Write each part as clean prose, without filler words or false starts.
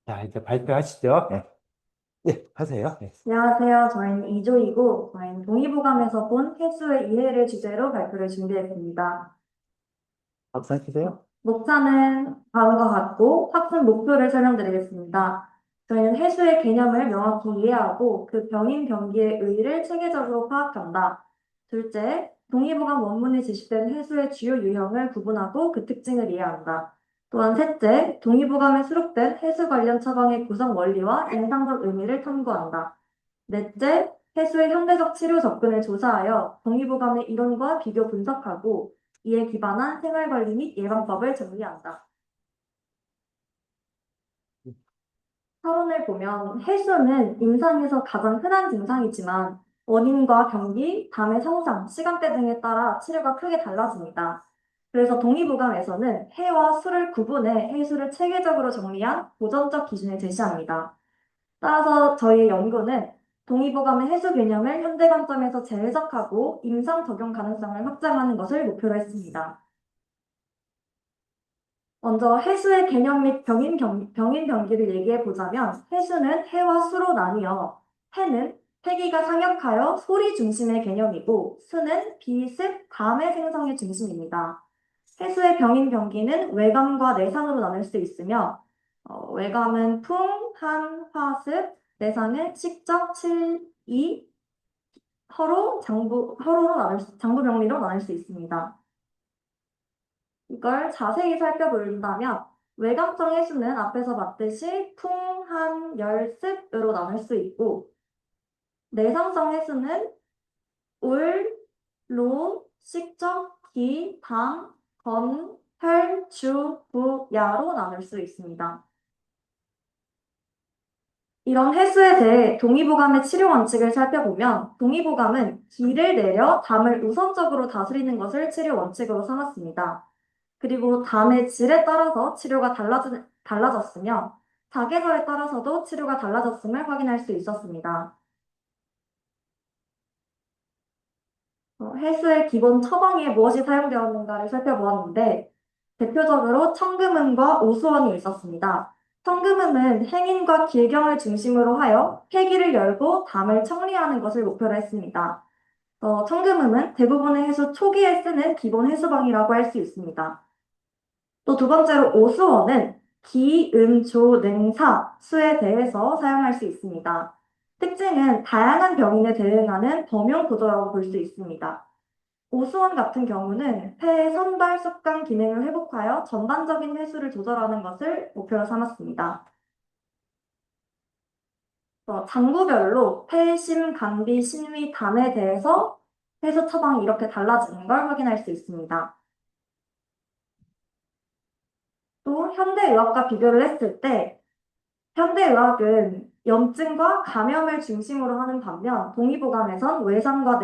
자, 이제 발표하시죠. 네. 네, 하세요. 네. 안녕하세요. 저희는 이조이고, 저희는 동의보감에서 본 해수의 이해를 주제로 발표를 준비했습니다. 박수 주세요. 목차는 다음과 같고, 학습 목표를 설명드리겠습니다. 저희는 해수의 개념을 명확히 이해하고, 그 병인 병기의 의의를 체계적으로 파악한다. 둘째, 동의보감 원문에 제시된 해수의 주요 유형을 구분하고 그 특징을 이해한다. 또한 셋째, 동의보감에 수록된 해수 관련 처방의 구성 원리와 인상적 의미를 탐구한다. 넷째, 해수의 현대적 치료 접근을 조사하여 동의보감의 이론과 비교 분석하고 이에 기반한 생활관리 및 예방법을 정리한다. 서론을 보면 해수는 임상에서 가장 흔한 증상이지만 원인과 경기, 담의 성상, 시간대 등에 따라 치료가 크게 달라집니다. 그래서 동의보감에서는 해와 수를 구분해 해수를 체계적으로 정리한 보전적 기준을 제시합니다. 따라서 저희의 연구는 동의보감의 해수 개념을 현대 관점에서 재해석하고 임상 적용 가능성을 확장하는 것을 목표로 했습니다. 먼저 해수의 개념 및 병인 병기를 얘기해 보자면 해수는 해와 수로 나뉘어 해는 해기가 상역하여 소리 중심의 개념이고 수는 비습, 담의 생성의 중심입니다. 해수의 병인 병기는 외감과 내상으로 나눌 수 있으며 외감은 풍, 한, 화습, 내상은 식적, 칠, 이, 장부 병리로 나눌 수 있습니다. 이걸 자세히 살펴본다면 외감성 해수는 앞에서 봤듯이 풍, 한, 열, 습으로 나눌 수 있고 내상성 해수는 울, 로, 식적, 기, 당, 건, 혈, 주, 부, 야로 나눌 수 있습니다. 이런 해수에 대해 동의보감의 치료 원칙을 살펴보면 동의보감은 기를 내려 담을 우선적으로 다스리는 것을 치료 원칙으로 삼았습니다. 그리고 담의 질에 따라서 치료가 달라졌으며 사계절에 따라서도 치료가 달라졌음을 확인할 수 있었습니다. 해수의 기본 처방에 무엇이 사용되었는가를 살펴보았는데 대표적으로 청금음과 오수원이 있었습니다. 청금음은 행인과 길경을 중심으로 하여 폐기를 열고 담을 청리하는 것을 목표로 했습니다. 청금음은 대부분의 해수 초기에 쓰는 기본 해수방이라고 할 수 있습니다. 또 두 번째로 오수원은 기, 음, 조, 능, 사, 수에 대해서 사용할 수 있습니다. 특징은 다양한 병인에 대응하는 범용 구조라고 볼 수 있습니다. 오수원 같은 경우는 폐의 선발, 습관 기능을 회복하여 전반적인 횟수를 조절하는 것을 목표로 삼았습니다. 장부별로 폐, 심, 간비, 신위, 담에 대해서 해수 처방이 이렇게 달라지는 걸 확인할 수 있습니다. 또 현대의학과 비교를 했을 때 현대의학은 염증과 감염을 중심으로 하는 반면 동의보감에선 외감과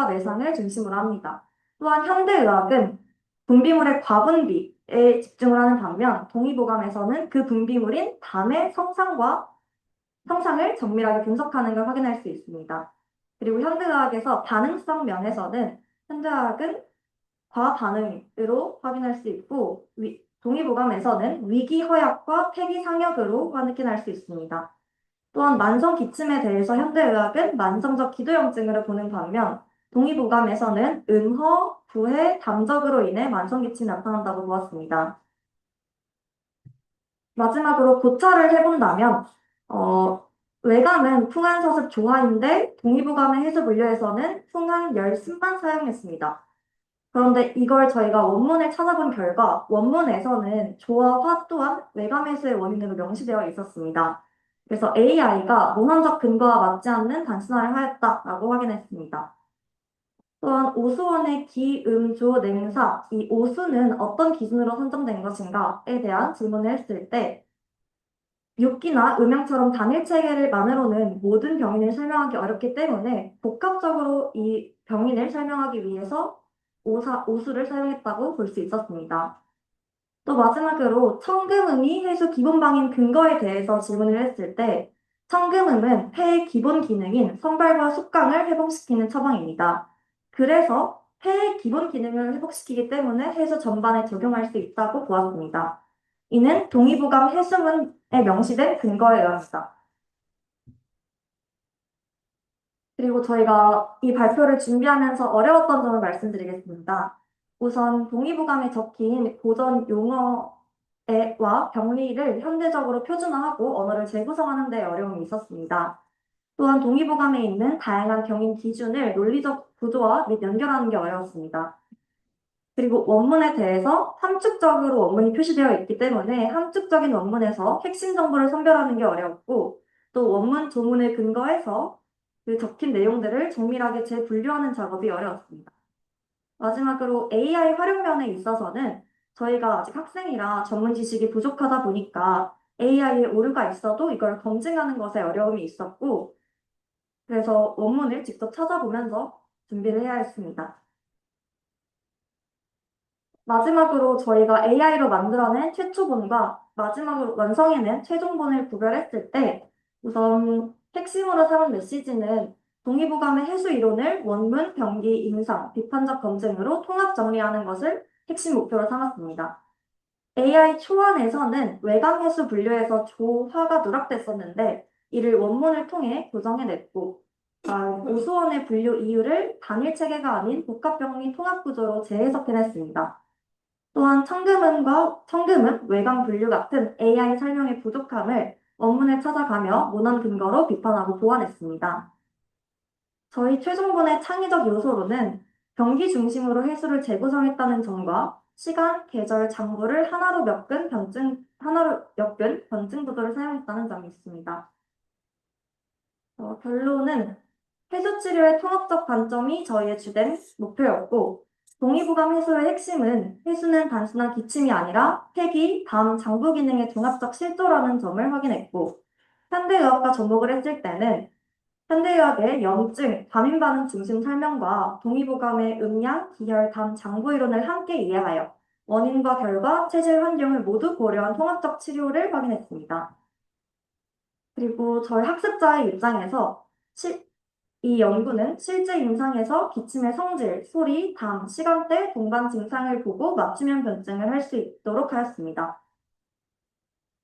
내상을 중심으로 합니다. 또한 현대의학은 분비물의 과분비에 집중을 하는 반면 동의보감에서는 그 분비물인 담의 성상을 정밀하게 분석하는 걸 확인할 수 있습니다. 그리고 현대의학에서 반응성 면에서는 현대의학은 과반응으로 확인할 수 있고 동의보감에서는 위기허약과 폐기상역으로 확인할 수 있습니다. 또한 만성 기침에 대해서 현대의학은 만성적 기도염증으로 보는 반면 동의보감에서는 음허, 부해, 담적으로 인해 만성 기침이 나타난다고 보았습니다. 마지막으로 고찰을 해본다면 외감은 풍한서습 조화인데 동의보감의 해수 분류에서는 풍한 열습만 사용했습니다. 그런데 이걸 저희가 원문을 찾아본 결과 원문에서는 조와 화 또한 외감해수의 원인으로 명시되어 있었습니다. 그래서 AI가 문헌적 근거와 맞지 않는 단순화를 하였다라고 확인했습니다. 또한 오수원의 기, 음, 조, 냉사, 이 오수는 어떤 기준으로 선정된 것인가에 대한 질문을 했을 때 육기나 음양처럼 단일 체계만으로는 모든 병인을 설명하기 어렵기 때문에 복합적으로 이 병인을 설명하기 위해서 오수를 사용했다고 볼 수 있었습니다. 또 마지막으로 청금음이 해수 기본방인 근거에 대해서 질문을 했을 때 청금음은 폐의 기본 기능인 성발과 숙강을 회복시키는 처방입니다. 그래서 폐의 기본 기능을 회복시키기 때문에 해수 전반에 적용할 수 있다고 보았습니다. 이는 동의보감 해수문 명시된 근거에 의합니다. 그리고 저희가 이 발표를 준비하면서 어려웠던 점을 말씀드리겠습니다. 우선 동의보감에 적힌 고전 용어와 병리를 현대적으로 표준화하고 언어를 재구성하는 데 어려움이 있었습니다. 또한 동의보감에 있는 다양한 경인 기준을 논리적 구조화 및 연결하는 게 어려웠습니다. 그리고 원문에 대해서 함축적으로 원문이 표시되어 있기 때문에 함축적인 원문에서 핵심 정보를 선별하는 게 어려웠고, 또 원문 조문을 근거해서 그 적힌 내용들을 정밀하게 재분류하는 작업이 어려웠습니다. 마지막으로 AI 활용면에 있어서는 저희가 아직 학생이라 전문 지식이 부족하다 보니까 AI에 오류가 있어도 이걸 검증하는 것에 어려움이 있었고, 그래서 원문을 직접 찾아보면서 준비를 해야 했습니다. 마지막으로 저희가 AI로 만들어낸 최초본과 마지막으로 완성해낸 최종본을 구별했을 때 우선 핵심으로 삼은 메시지는 동의보감의 해수 이론을 원문, 병기, 임상, 비판적 검증으로 통합 정리하는 것을 핵심 목표로 삼았습니다. AI 초안에서는 외강 해수 분류에서 조화가 누락됐었는데 이를 원문을 통해 교정해냈고 오수원의 분류 이유를 단일 체계가 아닌 복합병리 통합 구조로 재해석해냈습니다. 또한 청금은 외강 분류 같은 AI 설명의 부족함을 원문에 찾아가며 문헌 근거로 비판하고 보완했습니다. 저희 최종본의 창의적 요소로는 경기 중심으로 해수를 재구성했다는 점과 시간, 계절, 장부를 하나로 엮은 변증 구도를 사용했다는 점이 있습니다. 결론은 해수 치료의 통합적 관점이 저희의 주된 목표였고, 동의보감 해수의 핵심은 해수는 단순한 기침이 아니라 폐기, 담, 장부 기능의 종합적 실조라는 점을 확인했고, 현대의학과 접목을 했을 때는 현대의학의 염증, 과민 반응 중심 설명과 동의보감의 음양, 기혈, 담, 장부 이론을 함께 이해하여 원인과 결과, 체질 환경을 모두 고려한 통합적 치료를 확인했습니다. 그리고 저희 학습자의 입장에서 이 연구는 실제 임상에서 기침의 성질, 소리, 담, 시간대, 동반 증상을 보고 맞춤형 변증을 할 수 있도록 하였습니다.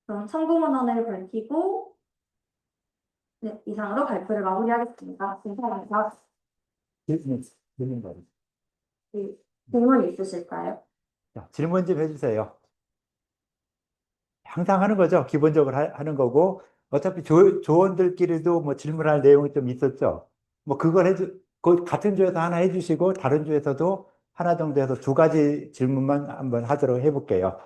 그럼 참고문헌을 밝히고 네, 이상으로 발표를 마무리하겠습니다. 감사합니다. 질문 거리. 네, 질문 있으실까요? 자, 질문 좀 해주세요. 항상 하는 거죠. 기본적으로 하는 거고, 어차피 조원들끼리도 뭐 질문할 내용이 좀 있었죠. 뭐 그걸 그 같은 조에서 하나 해주시고, 다른 조에서도 하나 정도 해서 두 가지 질문만 한번 하도록 해볼게요.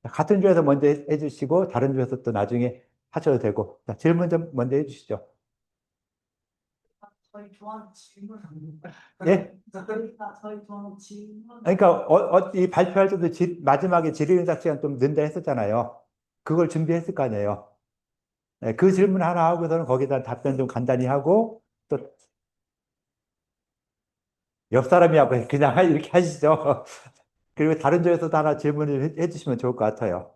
자, 같은 조에서 먼저 해주시고, 다른 조에서 또 나중에 하셔도 되고. 자, 질문 좀 먼저 해주시죠. 저희 좋아하는 질문. 예? 저희 좋아하는 질문. 그러니까 이 발표할 때도 마지막에 질의응답 시간 좀 넣는다 했었잖아요. 그걸 준비했을 거 아니에요. 네, 그 질문 하나 하고서는 거기다 답변 좀 간단히 하고 또 옆 사람이 하고 그냥 이렇게 하시죠. 그리고 다른 조에서도 하나 질문을 해주시면 좋을 것 같아요.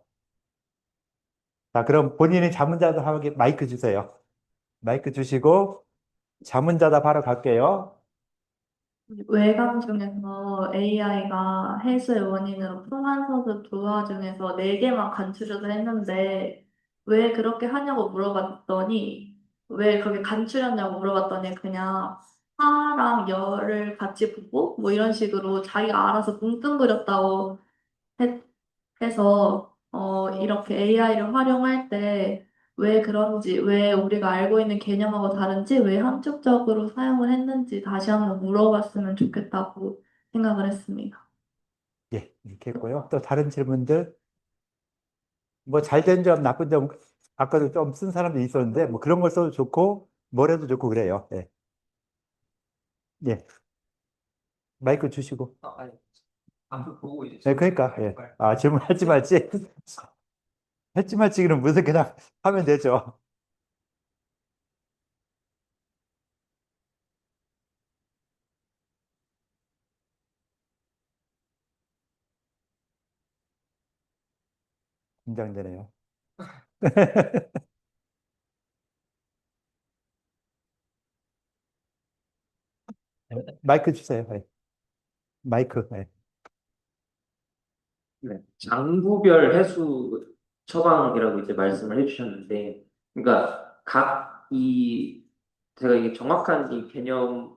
자, 그럼 본인이 자문자답하게 마이크 주세요. 마이크 주시고 자문자답 하러 갈게요. 외관 중에서 AI가 해수의 원인으로 풍한서스 두화 중에서 네 개만 간추려서 했는데 왜 그렇게 하냐고 물어봤더니 왜 그렇게 간추렸냐고 물어봤더니 그냥 하랑 열을 같이 보고 뭐 이런 식으로 자기가 알아서 뭉뚱그렸다고 해서 이렇게 AI를 활용할 때 왜 그런지, 왜 우리가 알고 있는 개념하고 다른지, 왜 함축적으로 사용을 했는지 다시 한번 물어봤으면 좋겠다고 생각을 했습니다. 예, 이렇게 했고요. 또 다른 질문들 뭐 잘된 점, 나쁜 점 아까도 좀 쓴 사람도 있었는데 뭐 그런 걸 써도 좋고 뭐래도 좋고 그래요. 예. 예. 마이크 주시고. 아니, 안 보고 이제 네, 그러니까, 예. 아, 질문하지 말지. 했지 말지는 무슨 그냥 하면 되죠. 긴장되네요. 마이크 주세요. 예. 마이크. 예. 네. 장부별 해수 처방이라고 이제 말씀을 해주셨는데, 그러니까 제가 이게 정확한 이 개념이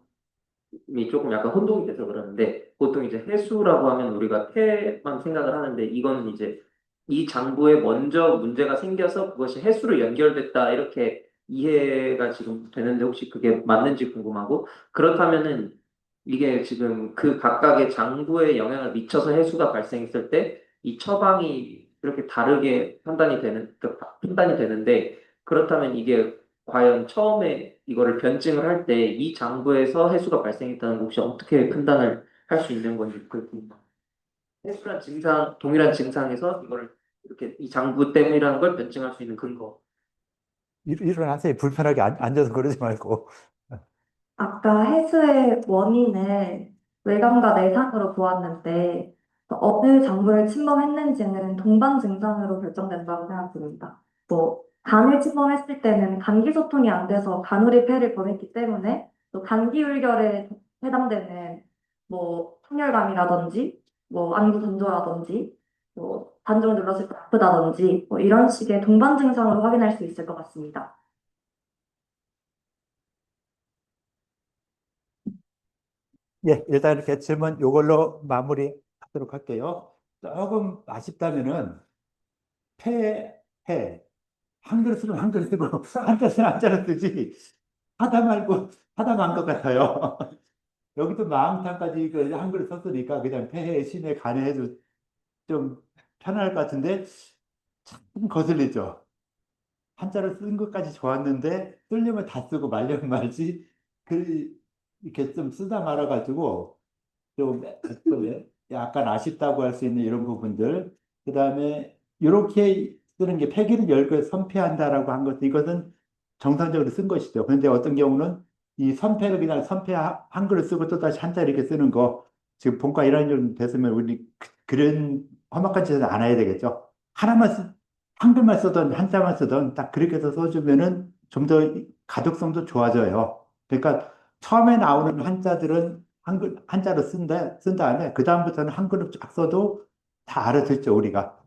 조금 약간 혼동이 돼서 그러는데, 보통 이제 해수라고 하면 우리가 폐만 생각을 하는데, 이거는 이제 이 장부에 먼저 문제가 생겨서 그것이 해수로 연결됐다, 이렇게 이해가 지금 되는데, 혹시 그게 맞는지 궁금하고, 그렇다면은 이게 지금 그 각각의 장부에 영향을 미쳐서 해수가 발생했을 때 이 처방이 이렇게 다르게 그러니까 판단이 되는데, 그렇다면 이게 과연 처음에 이거를 변증을 할 때 이 장부에서 해수가 발생했다는 거 혹시 어떻게 판단을 할 수 있는 건지 그 해수란 증상, 동일한 증상에서 이거를 이렇게 이 장부 때문이라는 걸 변증할 수 있는 근거. 일어나세요. 불편하게 앉아서 그러지 말고. 아까 해수의 원인을 외관과 내상으로 보았는데 어느 장부를 침범했는지는 동반 증상으로 결정된다고 생각됩니다. 간을 침범했을 때는 간기 소통이 안 돼서 간우리 폐를 범했기 때문에 또 간기율결에 해당되는 통열감이라든지 안구 건조라든지 단종을 눌렀을 때 아프다든지 이런 식의 동반 증상으로 확인할 수 있을 것 같습니다. 예, 일단 이렇게 질문 요걸로 마무리하도록 할게요. 조금 아쉽다면은 폐, 해. 한글 쓰면 한글 쓰고 한자 쓰면 한자로 쓰지. 하다 말고 하다 만 것 같아요. 여기도 마음탕까지 그 한글을 썼으니까 그냥 폐해, 심해, 간에 해도 좀 편할 것 같은데 참 거슬리죠. 한자를 쓴 것까지 좋았는데 쓰려면 다 쓰고 말려면 말지. 그 이렇게 좀 쓰다 말아가지고 좀 약간 아쉽다고 할 수 있는 이런 부분들. 그다음에 이렇게 쓰는 게 폐기를 열고 선폐한다라고 한 것, 이것은 정상적으로 쓴 것이죠. 그런데 어떤 경우는 이 선폐를 그냥 선폐 한글을 쓰고 또 다시 한자 이렇게 쓰는 거, 지금 본과 1학년 됐으면 우리 그런 험악한 짓은 안 해야 되겠죠. 한글만 쓰던 한자만 쓰던 딱 그렇게 해서 써주면은 좀 더 가독성도 좋아져요. 그러니까 처음에 나오는 한자들은 한자로 쓴 다음에 그다음부터는 한글로 쫙 써도 다 알아듣죠, 우리가.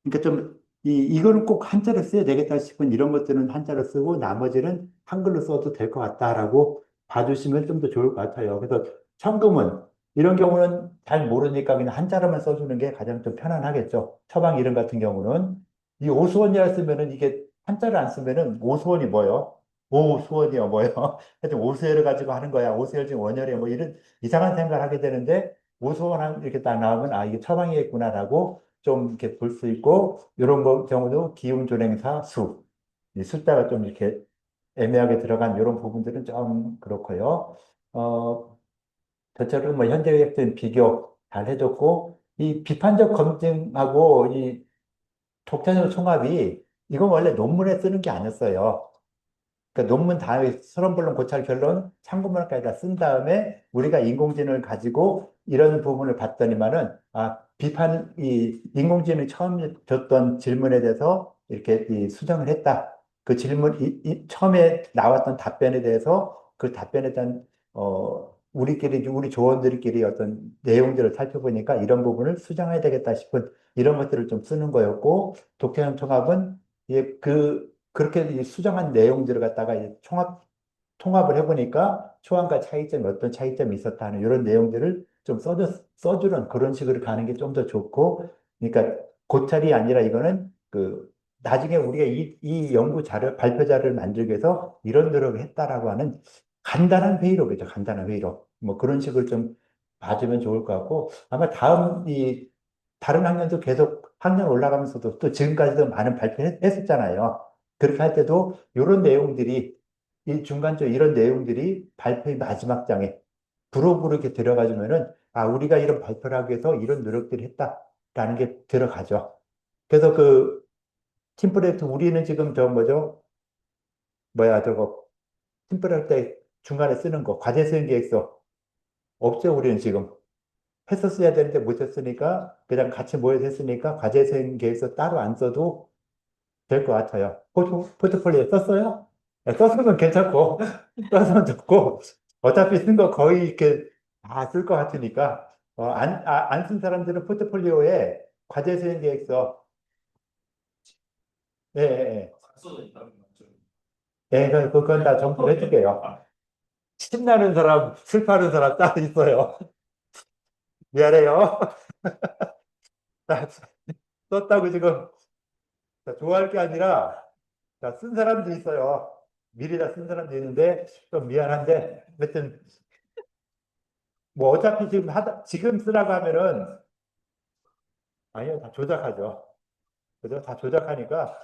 그러니까 이거는 꼭 한자로 써야 되겠다 싶은 이런 것들은 한자로 쓰고 나머지는 한글로 써도 될 것 같다라고 봐주시면 좀 더 좋을 것 같아요. 그래서 천금은 이런 경우는 잘 모르니까 그냥 한자로만 써주는 게 가장 좀 편안하겠죠. 처방 이름 같은 경우는 이 오수원이라 쓰면은 이게 한자를 안 쓰면은 오수원이 뭐요? 오수원이요 뭐요? 하여튼 오수열을 가지고 하는 거야. 오수열 중 원열이 뭐 이런 이상한 생각을 하게 되는데 오수원 이렇게 딱 나오면 아 이게 처방이겠구나라고 좀 이렇게 볼 수 있고, 이런 경우도 기운 조랭사 수, 이 숫자가 좀 이렇게 애매하게 들어간 이런 부분들은 좀 그렇고요. 저처럼 뭐 현대의학적인 비교 잘 해줬고, 이 비판적 검증하고 이 독자적 총합이 이건 원래 논문에 쓰는 게 아니었어요. 그러니까 논문 다음에 서론본론 고찰 결론 참고문헌까지 다 쓴 다음에 우리가 인공지능을 가지고 이런 부분을 봤더니만은 이 인공지능이 처음 줬던 질문에 대해서 이렇게 수정을 했다. 그 질문 처음에 나왔던 답변에 대해서 그 답변에 대한 우리 조원들끼리 어떤 내용들을 살펴보니까 이런 부분을 수정해야 되겠다 싶은 이런 것들을 좀 쓰는 거였고, 독자형 총합은 그렇게 이 수정한 내용들을 갖다가 이제 통합을 해보니까 초안과 차이점이 어떤 차이점이 있었다 하는 이런 내용들을 좀 써주는 그런 식으로 가는 게 좀 더 좋고, 그러니까 고찰이 아니라 이거는 나중에 우리가 이 연구 자료, 발표 자료를 만들기 위해서 이런 노력을 했다라고 하는 간단한 회의록이죠. 간단한 회의록. 뭐 그런 식으로 좀 봐주면 좋을 것 같고, 아마 다른 학년도 계속 학년 올라가면서도 또 지금까지도 많은 발표했었잖아요. 그렇게 할 때도 이런 내용들이 이 중간적으로 이런 내용들이 발표의 마지막 장에 부록으로 이렇게 들어가주면은 우리가 이런 발표를 하기 위해서 이런 노력들을 했다라는 게 들어가죠. 그래서 팀플레이트 우리는 지금 뭐죠? 뭐야 저거 팀플할 때 중간에 쓰는 거 과제 수행 계획서 없죠. 우리는 지금 했었어야 되는데 못 했으니까 그냥 같이 모여서 했으니까 과제 수행 계획서 따로 안 써도 될 것 같아요. 포트폴리오 썼어요? 네, 썼으면 괜찮고, 썼으면 좋고, 어차피 쓴 거 거의 이렇게 다 쓸 것 같으니까, 안 쓴 사람들은 포트폴리오에 과제 수행 계획서 예, 예, 각서도 있다는 거죠. 예. 예, 그건 다 정리를 해줄게요. 신나는 사람, 슬퍼하는 사람 따로 있어요. 미안해요. 자, 썼다고 지금 자, 좋아할 게 아니라 자, 쓴 사람도 있어요. 미리 다 쓴 사람도 있는데 좀 미안한데 하여튼 뭐 어차피 지금 쓰라고 하면은 아니요, 다 조작하죠. 그죠? 다 조작하니까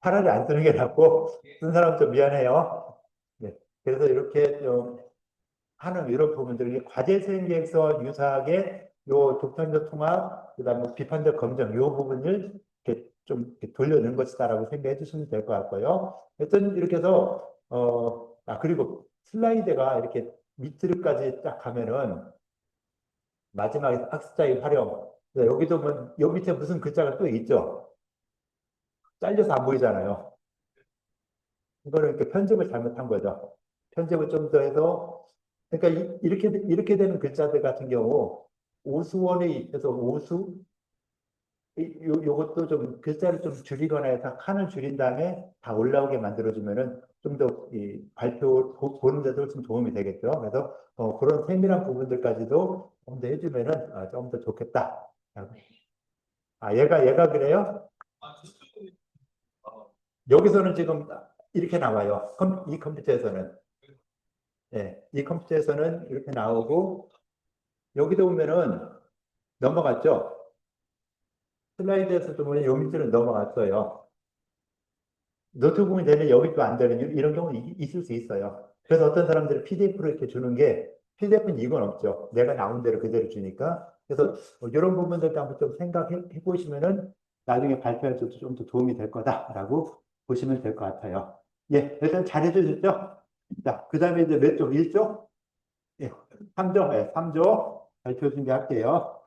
차라리 안 쓰는 게 낫고 쓴 사람 좀 미안해요. 네. 그래서 이렇게 좀 하는 이런 부분들이 과제 수행 계획서 유사하게 요 독단적 통합, 그다음에 뭐 비판적 검증 요 부분을 이렇게 좀 이렇게 돌려놓은 것이다라고 생각해 주시면 될 것 같고요. 하여튼 이렇게 해서 그리고 슬라이드가 이렇게 밑으로까지 딱 가면은 마지막에 학습자의 활용. 네, 여기도 뭐, 여기 밑에 무슨 글자가 또 있죠? 잘려서 안 보이잖아요. 이거는 이렇게 편집을 잘못한 거죠. 편집을 좀 더 해서, 그러니까 이렇게 되는 글자들 같은 경우, 오수원에 입혀서 오수, 요것도 좀 글자를 좀 줄이거나 해서 칸을 줄인 다음에 다 올라오게 만들어주면은 좀 더 이 발표 보는 데도 좀 도움이 되겠죠. 그래서 그런 세밀한 부분들까지도 좀 더 해주면은 좀 더 좋겠다. 얘가 그래요? 아, 여기서는 지금 이렇게 나와요. 이 컴퓨터에서는. 예, 이 컴퓨터에서는 이렇게 나오고, 여기도 보면은 넘어갔죠? 슬라이드에서도 보면 요 밑으로 넘어갔어요. 노트북이 되는 여기 또 안 되는 이런 경우는 있을 수 있어요. 그래서 어떤 사람들은 PDF로 이렇게 주는 게 PDF는 이건 없죠. 내가 나온 대로 그대로 주니까. 그래서 이런 부분들도 한번 좀 생각해 보시면은 나중에 발표할 때도 좀 더 도움이 될 거다라고 보시면 될 것 같아요. 예, 일단 잘해 주셨죠? 자, 그 다음에 이제 몇 조? 1조? 예, 3조? 예, 3조 발표 준비할게요.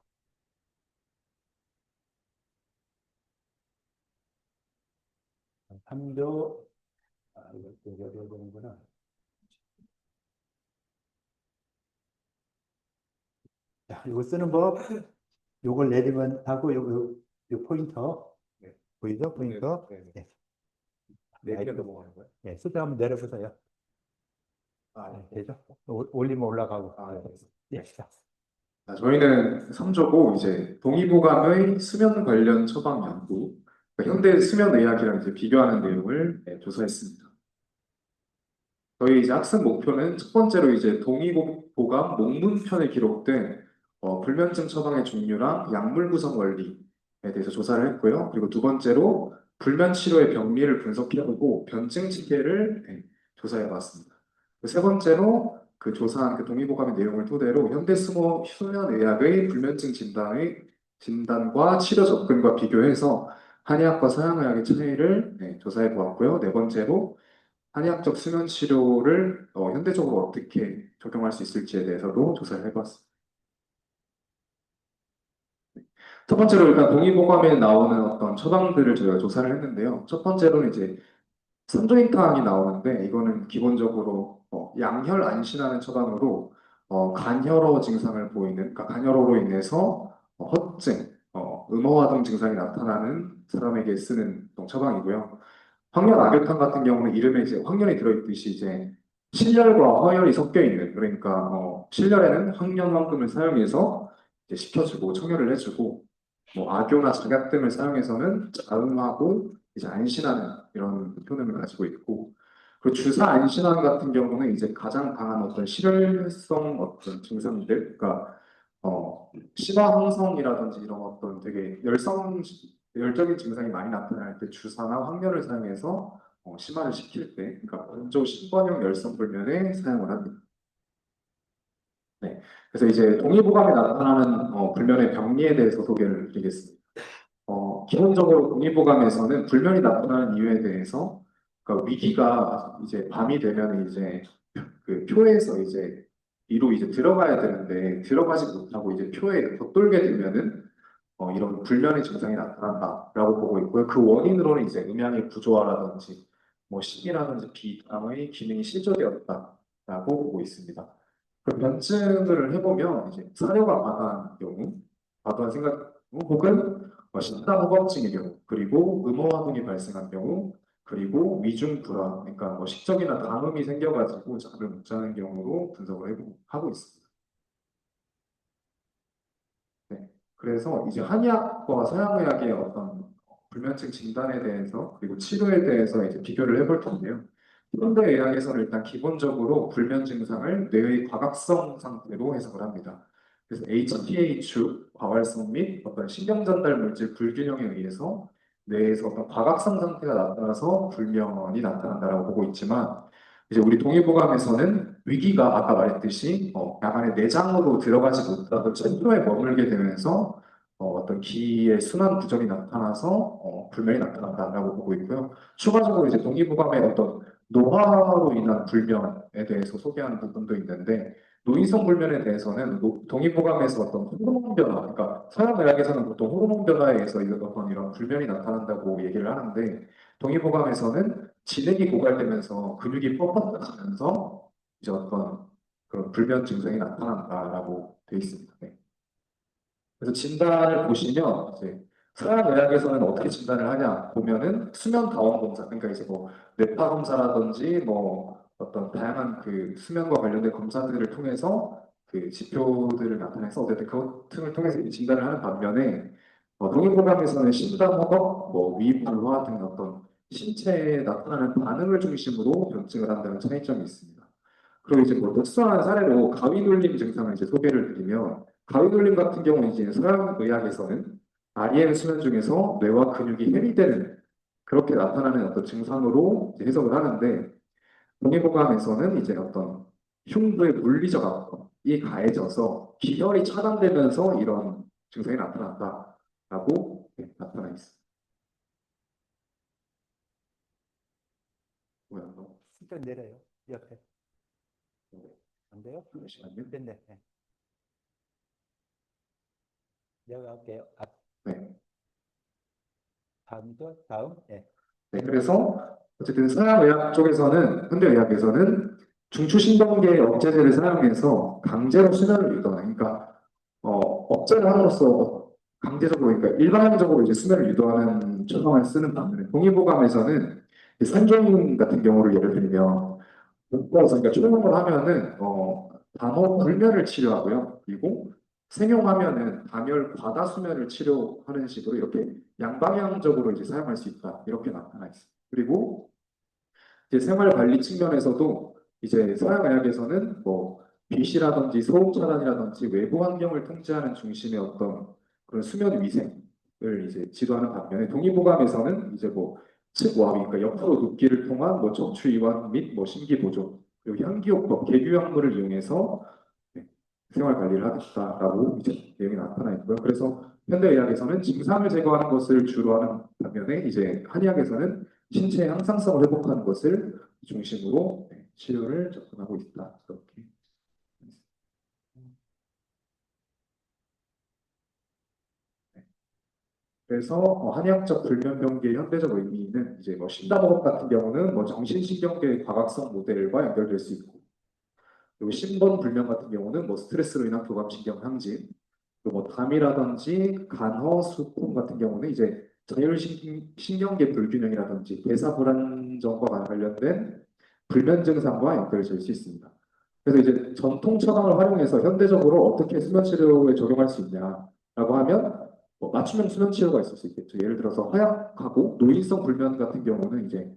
3조, 이거 여기 되는구나. 자, 이거 쓰는 법, 요걸 내리면 하고, 요 포인터, 보이죠? 포인터. 예. 내리면 넘어가는 거예요? 예, 쓸때 한번 내려보세요. 되죠? 올리면 올라가고. 예. 자, 저희는 3조고 이제 동의보감의 수면 관련 처방 연구, 그러니까 현대 수면 의학이랑 이제 비교하는 내용을 조사했습니다. 저희 이제 학습 목표는 첫 번째로 이제 동의보감 목문편에 기록된 불면증 처방의 종류랑 약물 구성 원리에 대해서 조사를 했고요. 그리고 두 번째로 불면 치료의 병리를 분석해보고 변증 체계를 조사해 봤습니다. 세 번째로 그 조사한 그 동의보감의 내용을 토대로 현대 수면 의학의 불면증 진단과 치료 접근과 비교해서 한의학과 서양의학의 차이를 조사해 보았고요. 네 번째로 한의학적 수면 치료를 현대적으로 어떻게 적용할 수 있을지에 대해서도 조사를 해봤습니다. 첫 번째로 일단 동의보감에 나오는 어떤 처방들을 저희가 조사를 했는데요. 첫 번째로는 이제 산조인탕이 나오는데 이거는 기본적으로 양혈 안신하는 처방으로 간혈어 증상을 보이는, 그러니까 간혈어로 인해서 허증, 음어화 등 증상이 나타나는 사람에게 쓰는 처방이고요. 황련 악교탕 같은 경우는 이름에 이제 황련이 들어있듯이 이제 신혈과 허혈이 섞여 있는, 그러니까 신혈에는 황련 황금을 사용해서 이제 식혀주고 청혈을 해주고, 뭐 악교나 작약 등을 사용해서는 자음하고 이제 안신하는 이런 효능을 가지고 있고, 그 주사 안신환 같은 경우는 이제 가장 강한 어떤 실혈성 어떤 증상들, 그러니까 심화 항성이라든지 이런 어떤 되게 열적인 증상이 많이 나타날 때 주사나 황열을 사용해서 심화를 시킬 때, 그러니까 원조 신번형 열성 불면에 사용을 합니다. 네, 그래서 이제 동의보감에 나타나는 불면의 병리에 대해서 소개를 드리겠습니다. 기본적으로 동의보감에서는 불면이 나타나는 이유에 대해서, 그러니까 위기가 이제 밤이 되면 이제 그 표에서 이제 위로 이제 들어가야 되는데 들어가지 못하고 이제 표에 겉돌게 되면은 이런 불면의 증상이 나타난다라고 보고 있고요. 그 원인으로는 이제 음양의 부조화라든지 뭐 식이라든지 비강의 기능이 실조되었다라고 보고 있습니다. 그 변증을 해보면 이제 사료가 과다한 경우, 과도한 생각 혹은 식사무법증의 경우, 그리고 음호화동이 발생한 경우, 그리고 위중 불안, 그러니까 뭐 식적이나 담음이 생겨가지고 잠을 못 자는 경우로 분석을 하고 있습니다. 네. 그래서 이제 한의학과 서양의학의 어떤 불면증 진단에 대해서 그리고 치료에 대해서 이제 비교를 해볼 텐데요. 현대의학에서는 일단 기본적으로 불면 증상을 뇌의 과각성 상태로 해석을 합니다. 그래서 HPH, 과활성 및 어떤 신경 전달 물질 불균형에 의해서 뇌에서 어떤 과각성 상태가 나타나서 불면이 나타난다라고 보고 있지만 이제 우리 동의보감에서는 위기가 아까 말했듯이 약간의 내장으로 들어가지 못하고 척도에 머물게 되면서 어떤 기의 순환 부정이 나타나서 불면이 나타난다라고 보고 있고요. 추가적으로 이제 동의보감의 어떤 노화로 인한 불면에 대해서 소개하는 부분도 있는데 노인성 불면에 대해서는 동의보감에서 어떤 호르몬 변화, 그러니까 서양의학에서는 보통 호르몬 변화에 의해서 어떤 이런 불면이 나타난다고 얘기를 하는데 동의보감에서는 지능이 고갈되면서 근육이 뻣뻣해지면서 이제 어떤 그런 불면 증상이 나타난다라고 되어 있습니다. 네. 그래서 진단을 보시면 이제 서양 의학에서는 어떻게 진단을 하냐 보면은 수면 다원 검사, 그러니까 이제 뭐 뇌파 검사라든지 뭐 어떤 다양한 그 수면과 관련된 검사들을 통해서 그 지표들을 나타내서 어쨌든 그 등을 통해서 진단을 하는 반면에 동의보감에서는 심담허덕, 뭐 위불화 등 어떤 신체에 나타나는 반응을 중심으로 병증을 한다는 차이점이 있습니다. 그리고 이제 뭐 특수한 사례로 가위눌림 증상을 이제 소개를 드리면 가위눌림 같은 경우는 이제 서양의학에서는 REM 수면 중에서 뇌와 근육이 해리되는 그렇게 나타나는 어떤 증상으로 이제 해석을 하는데 동의보감에서는 이제 어떤 흉부의 물리적 압박이 가해져서 기혈이 차단되면서 이런 증상이 나타난다라고 나타나 있습니다. 뭐야, 너? 슬쩍 내려요. 옆에. 안 돼요? 잠시만요. 됐네. 네. 내가 할게요. 네. 다음. 네. 네, 그래서 어쨌든 서양의학 쪽에서는 현대의학에서는 중추신경계 억제제를 사용해서 강제로 수면을 유도하는, 그러니까 억제를 함으로써 강제적으로, 그러니까 일반적으로 이제 수면을 유도하는 처방을 쓰는 반면에 동의보감에서는 산종인 같은 경우를 예를 들면 묶어서, 그러니까 초용을 하면은 단호 불면을 치료하고요. 그리고 생용하면은 단열 과다 수면을 치료하는 식으로 이렇게 양방향적으로 이제 사용할 수 있다. 이렇게 나타나 있습니다. 그리고 이제 생활 관리 측면에서도 이제 서양의학에서는 뭐 빛이라든지 소음 차단이라든지 외부 환경을 통제하는 중심의 어떤 그런 수면 위생을 이제 지도하는 반면에 동의보감에서는 이제 뭐 측와비, 그러니까 옆으로 눕기를 통한 뭐 척추 이완 및 뭐 심기 보조, 그리고 향기요법, 개규약물을 이용해서 생활 관리를 하겠다라고 이제 내용이 나타나 있고요. 그래서 현대의학에서는 증상을 제거하는 것을 주로 하는 반면에 이제 한의학에서는 신체의 항상성을 회복하는 것을 중심으로 치료를 접근하고 있다. 이렇게. 그래서 한의학적 불면병기의 현대적 의미는 이제 뭐 신다버겁 같은 경우는 뭐 정신신경계의 과각성 모델과 연결될 수 있고, 그리고 신번 불면 같은 경우는 뭐 스트레스로 인한 교감신경 항진, 뭐 담이라든지 간허, 수품 같은 경우는 이제 자율신경계 불균형이라든지 대사 불안정과 관련된 불면 증상과 연결될 수 있습니다. 그래서 이제 전통 처방을 활용해서 현대적으로 어떻게 수면 치료에 적용할 수 있냐라고 하면 뭐 맞춤형 수면 치료가 있을 수 있겠죠. 예를 들어서 화약하고 노인성 불면 같은 경우는 이제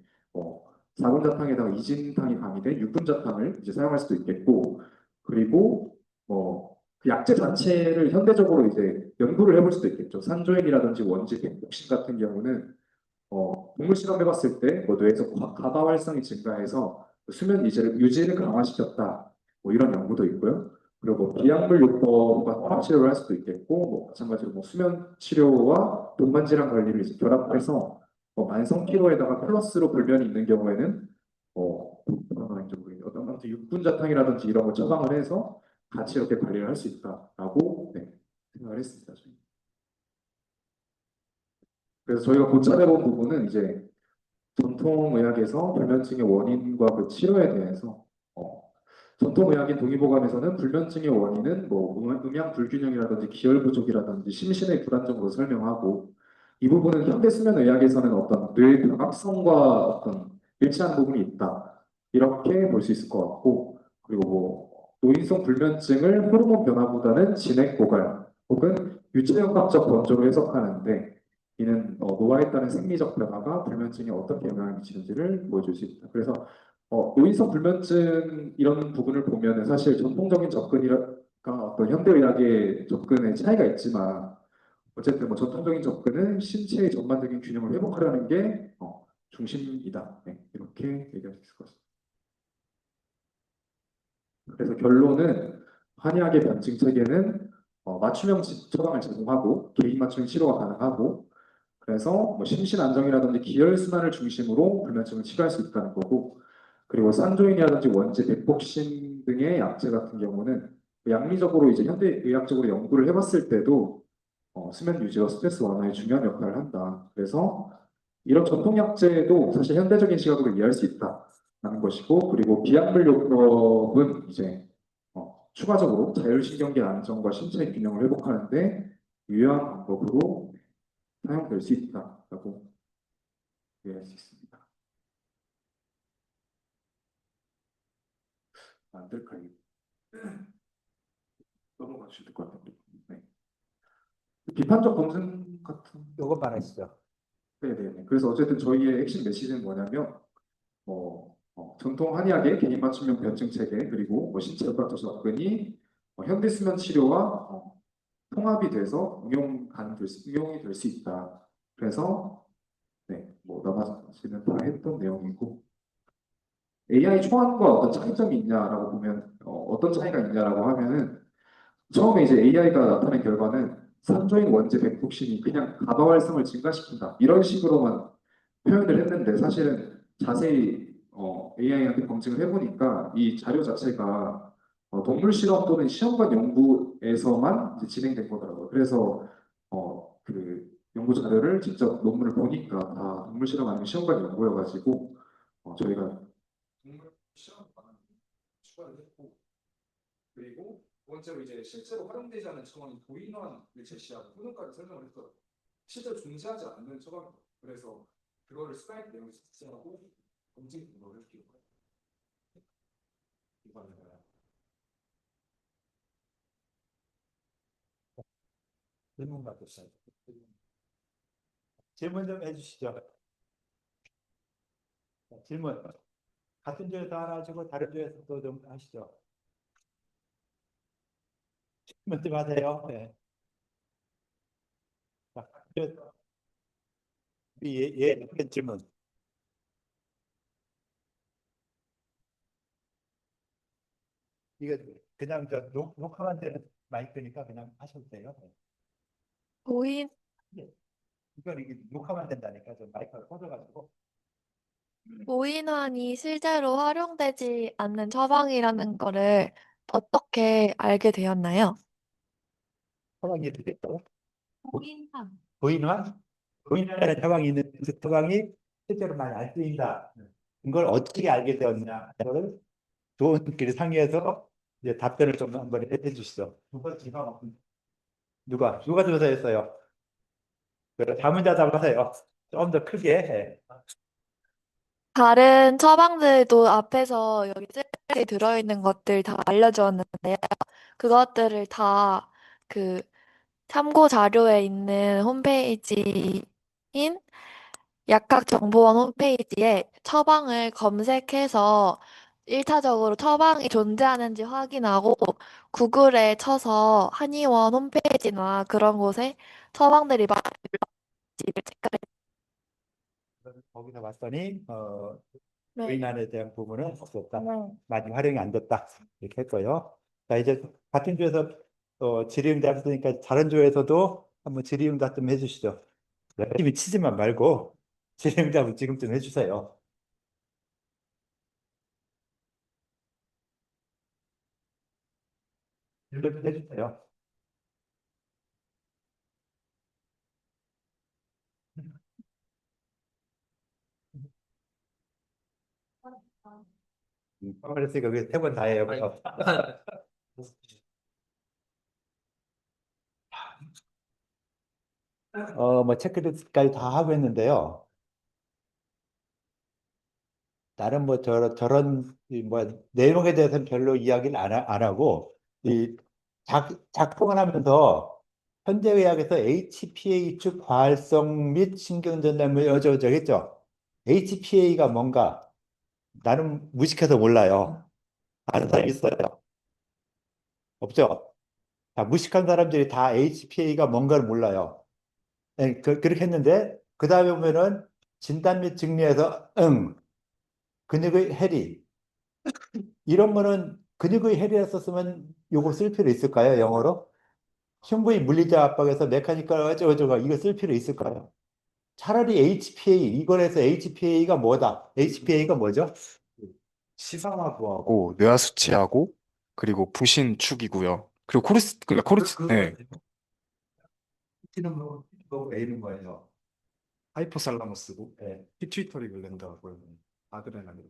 4분자탕에다가 2진탕이 가미된 6분자탕을 이제 사용할 수도 있겠고, 그리고 그 약재 자체를 현대적으로 이제 연구를 해볼 수도 있겠죠. 산조액이라든지 원지, 백복신 같은 경우는 동물 실험해봤을 때 뇌에서 가바 활성이 증가해서 수면 유지를 강화시켰다. 뭐 이런 연구도 있고요. 그리고 뭐 비약물 요법과 통합 치료를 할 수도 있겠고, 뭐 마찬가지로 뭐 수면 치료와 동반 질환 관리를 이제 결합해서 만성 피로에다가 플러스로 불면이 있는 경우에는 어떤 6분자탕이라든지 이런 걸 처방을 해서 같이 이렇게 관리를 할 수 있다라고 생각을 했습니다. 저희. 그래서 저희가 고찰해본 부분은 이제 전통의학에서 불면증의 원인과 그 치료에 대해서 전통의학인 동의보감에서는 불면증의 원인은 뭐 음양 불균형이라든지 기혈 부족이라든지 심신의 불안정으로 설명하고, 이 부분은 현대 수면의학에서는 어떤 뇌의 변합성과 어떤 일치하는 부분이 있다. 이렇게 볼 수 있을 것 같고, 그리고 뭐 노인성 불면증을 호르몬 변화보다는 진액 고갈 혹은 유체역학적 건조로 해석하는데, 이는 노화에 따른 생리적 변화가 불면증에 어떻게 영향을 미치는지를 보여줄 수 있다. 그래서 노인성 불면증 이런 부분을 보면은 사실 전통적인 접근이가 어떤 현대의학의 접근에 차이가 있지만, 어쨌든 뭐 전통적인 접근은 신체의 전반적인 균형을 회복하려는 게 중심이다. 네, 이렇게 얘기할 수 있을 것 같습니다. 그래서 결론은 한의학의 변증 체계는 맞춤형 처방을 제공하고 개인 맞춤 치료가 가능하고, 그래서 뭐 심신 안정이라든지 기혈 순환을 중심으로 불면증을 치료할 수 있다는 거고, 그리고 산조인이라든지 원제, 백복신 등의 약제 같은 경우는 양리적으로 이제 현대 의학적으로 연구를 해봤을 때도 수면 유지와 스트레스 완화에 중요한 역할을 한다. 그래서 이런 전통 약제도 사실 현대적인 시각으로 이해할 수 있다라는 것이고, 그리고 비약물요법은 이제 추가적으로 자율신경계 안정과 신체 균형을 회복하는데 유효한 방법으로 사용될 수 있다라고 이해할 수 있습니다. 안 될까요? 넘어가 주실 것 같아요. 네. 비판적 검증 같은. 요것만 하시죠. 네네네. 그래서 어쨌든 저희의 핵심 메시지는 뭐냐면, 전통 한의학의 개인 맞춤형 변증 체계 그리고 신체 역학적 접근이 현대 수면 치료와 통합이 돼서 응용이 될 수 있다. 그래서 네, 뭐 나머지는 다 했던 내용이고, AI 초안과 어떤 차이점이 있냐라고 보면 어떤 차이가 있냐라고 하면은, 처음에 이제 AI가 나타낸 결과는 산조인 원재 백복신이 그냥 가바 활성을 증가시킨다 이런 식으로만 표현을 했는데, 사실은 자세히 AI한테 검증을 해보니까 이 자료 자체가 동물 실험 또는 시험관 연구에서만 이제 진행된 거더라고요. 그래서 그 연구 자료를 직접 논문을 보니까 다 동물 실험 아니면 시험관 연구여가지고 저희가 동물 실험 방안 추가를 했고, 그리고 두 번째로 이제 실제로 활용되지 않는 처방인 도인원을 제시하고 효능까지 설명을 했어요. 실제 존재하지 않는 처방입니다. 그래서 그거를 슬라이드 내용에 삭제하고 검증 근거를 기록해요. 이거는 질문 받겠어요. 질문 좀 해주시죠. 질문. 같은 조에서 하나 하시고 다른 조에서 또 좀 하시죠. 질문 좀 하세요. 네. 자, 질문. 이거 그냥 녹화만 되는 마이크니까 그냥 하셔도 돼요. 네. 고인, 이게 녹화만 된다니까 좀 마이크를 꽂아가지고. 고인환이 실제로 활용되지 않는 처방이라는 거를 어떻게 알게 되었나요? 처방이 되겠죠. 고인환. 고인환? 고인환이라는 처방이 있는 그 처방이 실제로 많이 안 쓰인다. 이걸 어떻게 알게 되었냐? 이거를 조원들끼리 상의해서 이제 답변을 좀 한번 해주시죠. 누가 조사했어요? 자문자답 하세요. 좀 더 크게 해. 다른 처방들도 앞에서 여기 셀에 들어있는 것들 다 알려주었는데요. 그것들을 다 그 참고 자료에 있는 홈페이지인 약학정보원 홈페이지에 처방을 검색해서 1차적으로 처방이 존재하는지 확인하고 구글에 쳐서 한의원 홈페이지나 그런 곳에 처방들이 많은지를 체크해. 거기서 봤더니 네. 고인환에 대한 부분은 없었다. 네. 많이 활용이 안 됐다. 이렇게 했고요. 자, 이제 같은 조에서 질의응답 했으니까 다른 조에서도 한번 질의응답 좀 해주시죠. 열심히 치지만 말고 질의응답을 지금 좀 해주세요. 질문 좀 해주세요. 그랬으니까 그게 3번 다 해요. 그럼. 뭐 체크리스트까지 다 하고 했는데요. 나는 뭐 저런 뭐 내용에 대해서는 별로 이야기를 안 하고 이 작품을 하면서 현대의학에서 HPA 축 과활성 및 신경전달 뭐 어쩌고저쩌고 했죠. HPA가 뭔가 나는 무식해서 몰라요. 아는 사람 있어요? 없죠? 자, 무식한 사람들이 다 HPA가 뭔가를 몰라요. 네, 그렇게 했는데 그 다음에 보면은 진단 및 증명에서 근육의 해리 이런 거는 근육의 해리라 썼으면 요거 쓸 필요 있을까요? 영어로? 흉부의 물리적 압박에서 메카니컬 어쩌고저쩌고 이거 쓸 필요 있을까요? 차라리 HPA 이걸 해서 HPA가 뭐다? HPA가 뭐죠? 시상하고하고 뇌하수치하고 그리고 부신축이고요. 그리고 코르스 그러니까 코르스 네. T는 뭐고 A는 뭐예요? 하이포살라머스고 네. 피튜이터리 글랜드하고요. 아드레날린.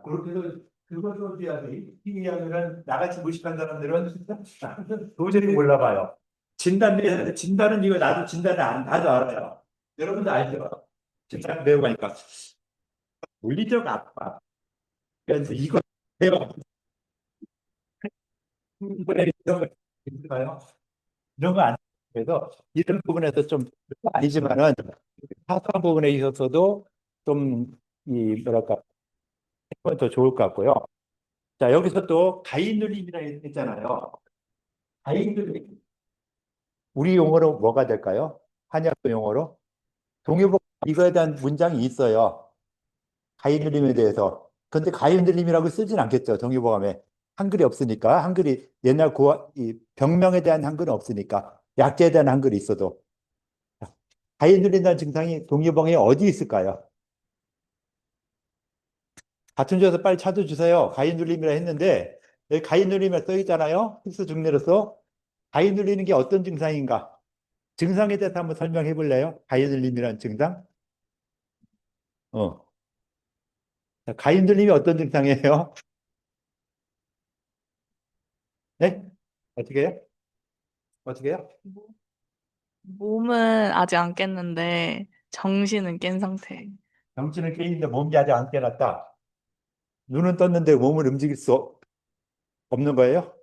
그렇게 해서 그것도 돼야 돼. 이 이야기는 나같이 무식한 사람들은 도저히 몰라봐요. 진단은 이거 나도 진단을 나도 알아요. 여러분도 알죠? 진단 배우고 하니까 물리적 압박. 그래서 이거 배워. 이런 거 있을까요? 이런 거 안. 그래서 이런 부분에서 좀 아니지만은 사소한 부분에 있어서도 좀 이 뭐랄까 더 좋을 것 같고요. 자, 여기서 또 가이눌림이라 했잖아요. 가이눌림. 우리 용어로 뭐가 될까요? 한의학 용어로? 동요복 이거에 대한 문장이 있어요. 가이눌림에 대해서. 근데 가이눌림이라고 쓰진 않겠죠. 동요보감에. 한글이 없으니까. 한글이 옛날 이 병명에 대한 한글은 없으니까. 약제에 대한 한글이 있어도. 가이눌린다는 증상이 동요병에 어디 있을까요? 같은 주에서 빨리 찾아주세요. 가이눌림이라 했는데 여기 가이눌림이라 써 있잖아요. 필수 중래로서 가위 눌리는 게 어떤 증상인가? 증상에 대해서 한번 설명해 볼래요? 가위 눌림이라는 증상? 자, 가위 눌림이 어떤 증상이에요? 네? 어떻게 해요? 어떻게 해요? 몸은 아직 안 깼는데 정신은 깬 상태. 정신을 깨는데 몸이 아직 안 깨났다. 눈은 떴는데 몸을 움직일 수 없는 거예요?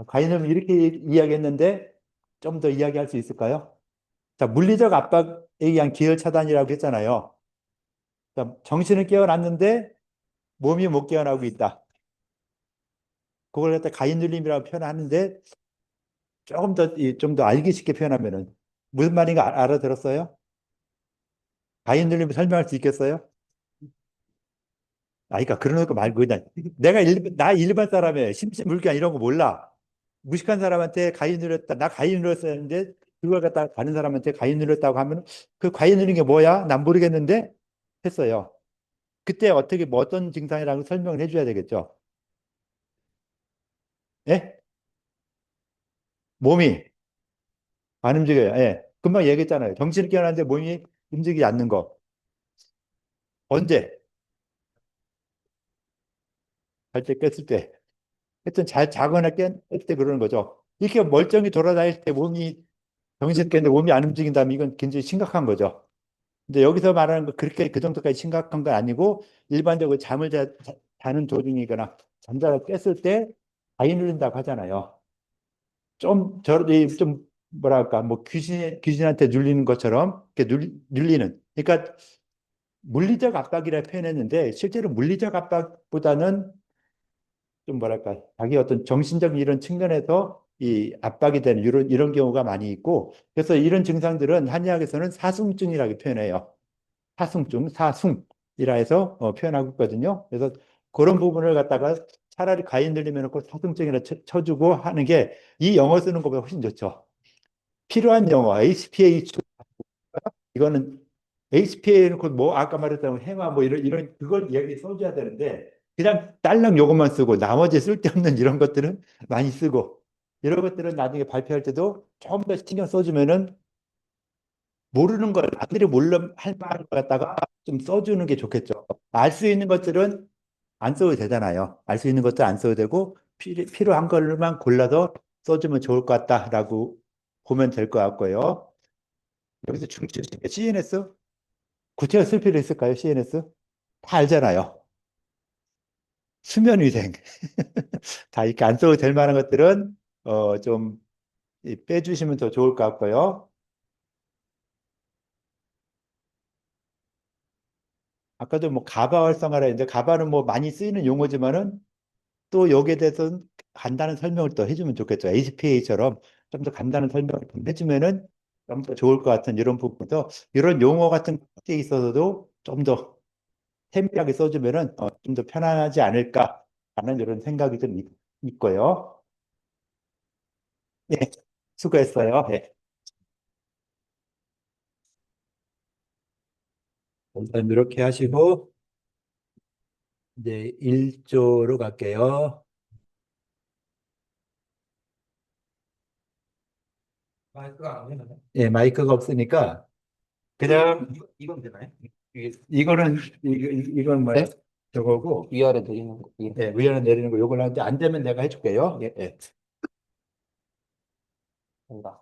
가위 눌림 이렇게 이야기했는데 좀 더 이야기할 수 있을까요? 자, 물리적 압박에 의한 기혈 차단이라고 했잖아요. 자, 정신은 깨어났는데 몸이 못 깨어나고 있다. 그걸 갖다 가위 눌림이라고 표현하는데 좀 더 알기 쉽게 표현하면은 무슨 말인가 알아들었어요? 가위 눌림을 설명할 수 있겠어요? 그러니까 그러는 거 말고 그냥 나 일반 사람이에요. 심신불견 이런 거 몰라. 무식한 사람한테 가위 눌렸다. 나 가위 눌렸었는데 그걸 갖다 다른 사람한테 가위 눌렸다고 하면 그 가위 눌린 게 뭐야? 난 모르겠는데 했어요. 그때 어떻게 뭐 어떤 증상이라고 설명을 해줘야 되겠죠? 예? 몸이 안 움직여요. 예. 금방 얘기했잖아요. 정신이 깨어났는데 몸이 움직이지 않는 거. 언제? 잘 때 깼을 때. 하여튼 잘 자거나 깰 때 그러는 거죠. 이렇게 멀쩡히 돌아다닐 때 몸이 정신 깼는데 몸이 안 움직인다면 이건 굉장히 심각한 거죠. 근데 여기서 말하는 거 그렇게 그 정도까지 심각한 건 아니고 일반적으로 잠을 자는 도중이거나 잠자다 깼을 때 아이 눌린다고 하잖아요. 좀 뭐랄까 뭐 귀신한테 눌리는 것처럼 이렇게 눌리는. 그러니까 물리적 압박이라 표현했는데 실제로 물리적 압박보다는 좀 뭐랄까 자기 어떤 정신적 이런 측면에서 이 압박이 되는 이런 경우가 많이 있고 그래서 이런 증상들은 한의학에서는 사숭증이라고 표현해요. 사숭증, 사숭이라 해서 표현하고 있거든요. 그래서 그런 부분을 갖다가 차라리 가위 늘리면 놓고 사숭증이라 쳐주고 하는 게 이 영어 쓰는 것보다 훨씬 좋죠. 필요한 영어, HPA 이거는 HPA 놓고 뭐 아까 말했던 해마 뭐 이런 그걸 얘기 써줘야 되는데 그냥 딸랑 요것만 쓰고 나머지 쓸데없는 이런 것들은 많이 쓰고 이런 것들은 나중에 발표할 때도 조금 더 신경 써주면은 모르는 걸 남들이 몰라 할 말을 갖다가 좀 써주는 게 좋겠죠. 알 수 있는 것들은 안 써도 되잖아요. 알 수 있는 것들 안 써도 되고 필요한 걸만 골라서 써주면 좋을 것 같다라고 보면 될 것 같고요. 여기서 중추신경 CNS 구체적으로 쓸 필요 있을까요? CNS 다 알잖아요. 수면위생 다 이렇게 안 써도 될 만한 것들은 좀 빼주시면 더 좋을 것 같고요. 아까도 뭐 가바 활성화라 했는데 가바는 뭐 많이 쓰이는 용어지만은 또 여기에 대해서는 간단한 설명을 또 해주면 좋겠죠. HPA처럼 좀 더 간단한 설명을 좀 해주면은 좀 더 좋을 것 같은 이런 부분도 이런 용어 같은 것에 있어서도 좀 더 세밀하게 써주면은 좀 더 편안하지 않을까 하는 이런 생각이 좀 있고요. 예, 수고했어요. 예. 일단 이렇게 하시고 이제 1조로 갈게요. 마이크가 안 되나요? 예, 마이크가 없으니까 그냥 이건 되나요? 이거는 이건 뭐야? 저거고 위아래 내리는 거. 예. 예, 위아래 내리는 거 요걸 하는데 안 되면 내가 해줄게요. 예, 예. 된다.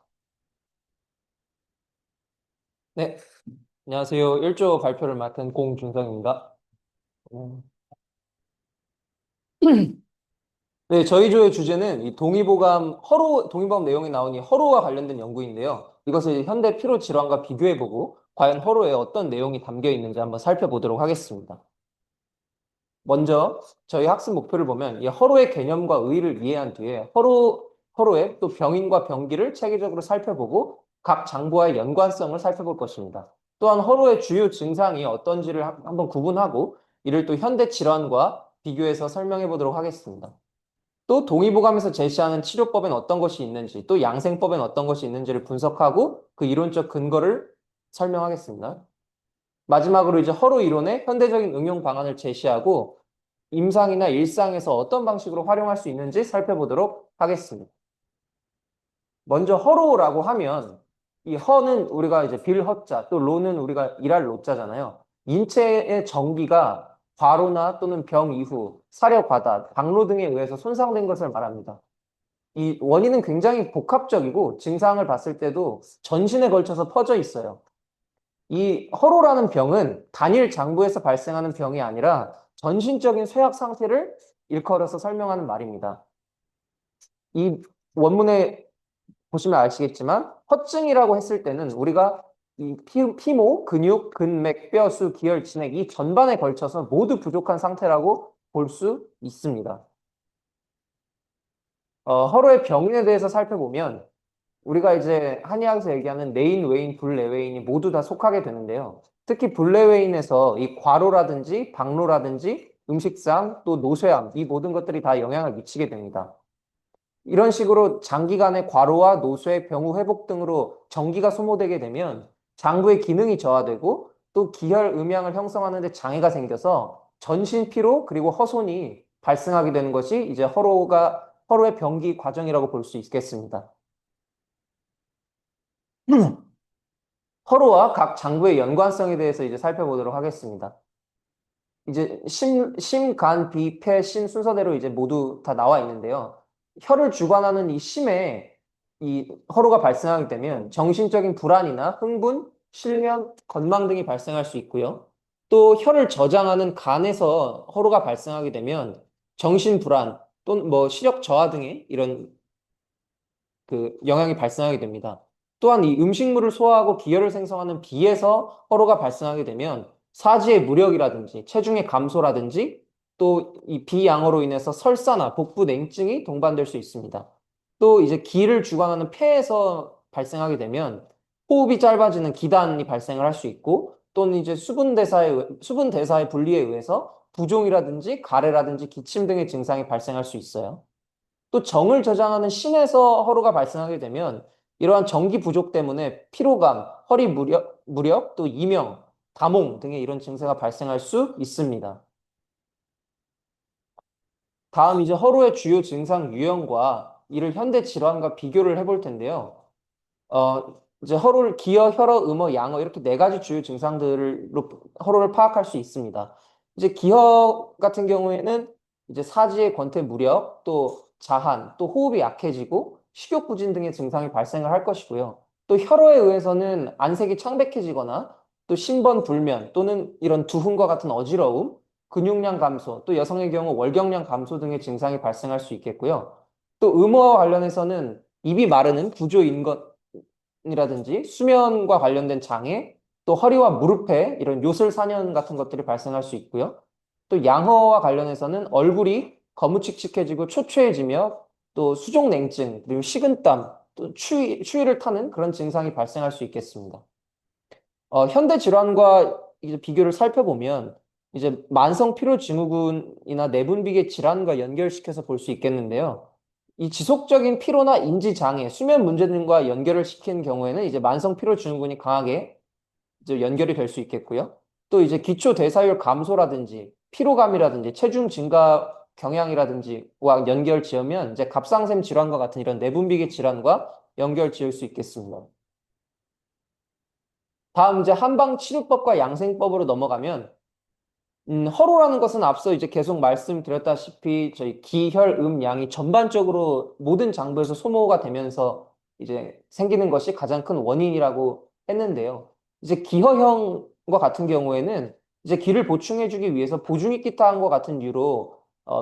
네, 안녕하세요. 1조 발표를 맡은 공준성입니다. 네, 저희 조의 주제는 이 동의보감 내용이 나온 이 허로와 관련된 연구인데요. 이것을 현대 피로 질환과 비교해보고 과연 허로에 어떤 내용이 담겨 있는지 한번 살펴보도록 하겠습니다. 먼저 저희 학습 목표를 보면 이 허로의 개념과 의의를 이해한 뒤에 허로의 또 병인과 병기를 체계적으로 살펴보고 각 장부와의 연관성을 살펴볼 것입니다. 또한 허로의 주요 증상이 어떤지를 한번 구분하고 이를 또 현대 질환과 비교해서 설명해 보도록 하겠습니다. 또 동의보감에서 제시하는 치료법엔 어떤 것이 있는지, 또 양생법엔 어떤 것이 있는지를 분석하고 그 이론적 근거를 설명하겠습니다. 마지막으로 이제 허로 이론의 현대적인 응용 방안을 제시하고 임상이나 일상에서 어떤 방식으로 활용할 수 있는지 살펴보도록 하겠습니다. 먼저 허로라고 하면 이 허는 우리가 이제 빌 허자, 또 로는 우리가 일할 로자잖아요. 인체의 정기가 과로나 또는 병 이후 사려 과다, 당로 등에 의해서 손상된 것을 말합니다. 이 원인은 굉장히 복합적이고 증상을 봤을 때도 전신에 걸쳐서 퍼져 있어요. 이 허로라는 병은 단일 장부에서 발생하는 병이 아니라 전신적인 쇠약 상태를 일컬어서 설명하는 말입니다. 이 원문에 보시면 아시겠지만 허증이라고 했을 때는 우리가 이 피모, 근육, 근맥, 뼈, 수, 기혈, 진액 이 전반에 걸쳐서 모두 부족한 상태라고 볼 수 있습니다. 허로의 병인에 대해서 살펴보면 우리가 이제 한의학에서 얘기하는 내인, 외인, 불내외인이 모두 다 속하게 되는데요. 특히 불내외인에서 이 과로라든지 박로라든지 음식상 또 노쇠함 이 모든 것들이 다 영향을 미치게 됩니다. 이런 식으로 장기간의 과로와 노쇠, 병후 회복 등으로 정기가 소모되게 되면 장부의 기능이 저하되고 또 기혈, 음양을 형성하는 데 장애가 생겨서 전신 피로 그리고 허손이 발생하게 되는 것이 이제 허로의 병기 과정이라고 볼 수 있겠습니다. 허로와 각 장부의 연관성에 대해서 이제 살펴보도록 하겠습니다. 이제 심, 간, 비, 폐, 신 순서대로 이제 모두 다 나와 있는데요. 혀를 주관하는 이 심에 이 허로가 발생하게 되면 정신적인 불안이나 흥분, 실면, 건망 등이 발생할 수 있고요. 또 혀를 저장하는 간에서 허로가 발생하게 되면 정신 불안 또는 뭐 시력 저하 등의 이런 그 영향이 발생하게 됩니다. 또한 이 음식물을 소화하고 기혈을 생성하는 비에서 허로가 발생하게 되면 사지의 무력이라든지 체중의 감소라든지 또 이 비양어로 인해서 설사나 복부 냉증이 동반될 수 있습니다. 또 이제 기를 주관하는 폐에서 발생하게 되면 호흡이 짧아지는 기단이 발생을 할 수 있고 또는 이제 수분 대사의 분리에 의해서 부종이라든지 가래라든지 기침 등의 증상이 발생할 수 있어요. 또 정을 저장하는 신에서 허로가 발생하게 되면 이러한 정기 부족 때문에 피로감, 허리 무력, 또 이명, 다몽 등의 이런 증세가 발생할 수 있습니다. 다음 이제 허로의 주요 증상 유형과 이를 현대 질환과 비교를 해볼 텐데요. 이제 허로를 기어, 혈어, 음어, 양어 이렇게 네 가지 주요 증상들로 허로를 파악할 수 있습니다. 이제 기어 같은 경우에는 이제 사지의 권태 무력, 또 자한, 또 호흡이 약해지고 식욕 부진 등의 증상이 발생을 할 것이고요. 또 혈어에 의해서는 안색이 창백해지거나 또 신번 불면 또는 이런 두훈과 같은 어지러움, 근육량 감소, 또 여성의 경우 월경량 감소 등의 증상이 발생할 수 있겠고요. 또 음호와 관련해서는 입이 마르는 구조인것이라든지 수면과 관련된 장애, 또 허리와 무릎에 이런 요술사년 같은 것들이 발생할 수 있고요. 또 양허와 관련해서는 얼굴이 거무칙칙해지고 초췌해지며 또 수족냉증, 그리고 식은땀, 또 추위를 타는 그런 증상이 발생할 수 있겠습니다. 현대 질환과 이제 비교를 살펴보면 이제 만성 피로 증후군이나 내분비계 질환과 연결시켜서 볼 수 있겠는데요. 이 지속적인 피로나 인지 장애, 수면 문제 등과 연결을 시키는 경우에는 이제 만성 피로 증후군이 강하게 이제 연결이 될 수 있겠고요. 또 이제 기초 대사율 감소라든지 피로감이라든지 체중 증가 경향이라든지와 연결 지으면 이제 갑상샘 질환과 같은 이런 내분비계 질환과 연결 지을 수 있겠습니다. 다음 이제 한방 치료법과 양생법으로 넘어가면 허로라는 것은 앞서 이제 계속 말씀드렸다시피 저희 기, 혈, 양이 전반적으로 모든 장부에서 소모가 되면서 이제 생기는 것이 가장 큰 원인이라고 했는데요. 이제 기허형과 같은 경우에는 이제 기를 보충해주기 위해서 보중익기타항과 같은 이유로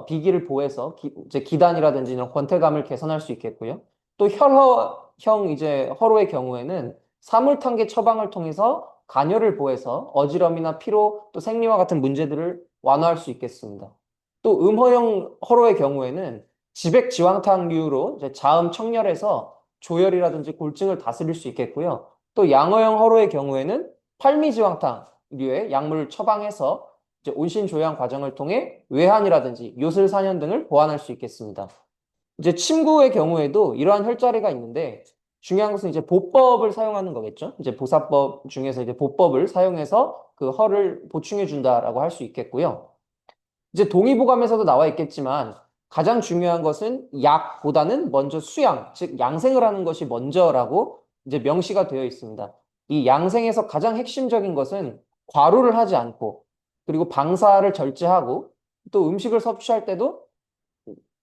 비기를 보해서 이제 기단이라든지 이런 권태감을 개선할 수 있겠고요. 또 혈허형 이제 허로의 경우에는 사물탕계 처방을 통해서 간열을 보해서 어지럼이나 피로 또 생리와 같은 문제들을 완화할 수 있겠습니다. 또 음허형 허로의 경우에는 지백지황탕류로 이제 자음 청렬해서 조혈이라든지 골증을 다스릴 수 있겠고요. 또 양허형 허로의 경우에는 팔미지황탕류의 약물을 처방해서 이제 온신조양 과정을 통해 외환이라든지 요술사년 등을 보완할 수 있겠습니다. 이제 침구의 경우에도 이러한 혈자리가 있는데 중요한 것은 이제 보법을 사용하는 거겠죠. 이제 보사법 중에서 이제 보법을 사용해서 그 허를 보충해 준다라고 할 수 있겠고요. 이제 동의보감에서도 나와 있겠지만 가장 중요한 것은 약보다는 먼저 수양, 즉 양생을 하는 것이 먼저라고 이제 명시가 되어 있습니다. 이 양생에서 가장 핵심적인 것은 과로를 하지 않고 그리고 방사를 절제하고 또 음식을 섭취할 때도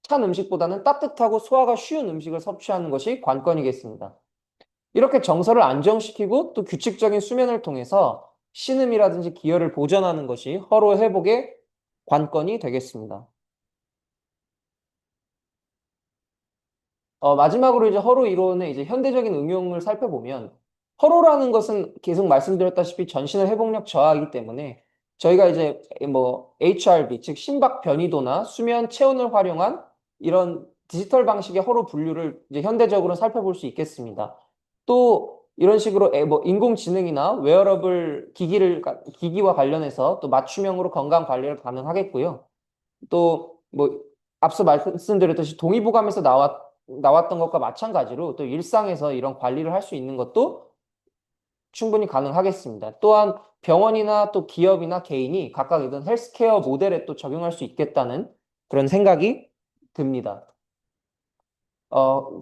찬 음식보다는 따뜻하고 소화가 쉬운 음식을 섭취하는 것이 관건이겠습니다. 이렇게 정서를 안정시키고 또 규칙적인 수면을 통해서 신음이라든지 기혈을 보전하는 것이 허로 회복의 관건이 되겠습니다. 마지막으로 이제 허로 이론의 이제 현대적인 응용을 살펴보면 허로라는 것은 계속 말씀드렸다시피 전신의 회복력 저하이기 때문에 저희가 이제 뭐 HRV 즉 심박 변이도나 수면 체온을 활용한 이런 디지털 방식의 허로 분류를 이제 현대적으로 살펴볼 수 있겠습니다. 또 이런 식으로 뭐 인공지능이나 웨어러블 기기와 관련해서 또 맞춤형으로 건강 관리를 가능하겠고요. 또 뭐 앞서 말씀드렸듯이 동의보감에서 나왔던 것과 마찬가지로 또 일상에서 이런 관리를 할 수 있는 것도 충분히 가능하겠습니다. 또한 병원이나 또 기업이나 개인이 각각 이런 헬스케어 모델에 또 적용할 수 있겠다는 그런 생각이 듭니다.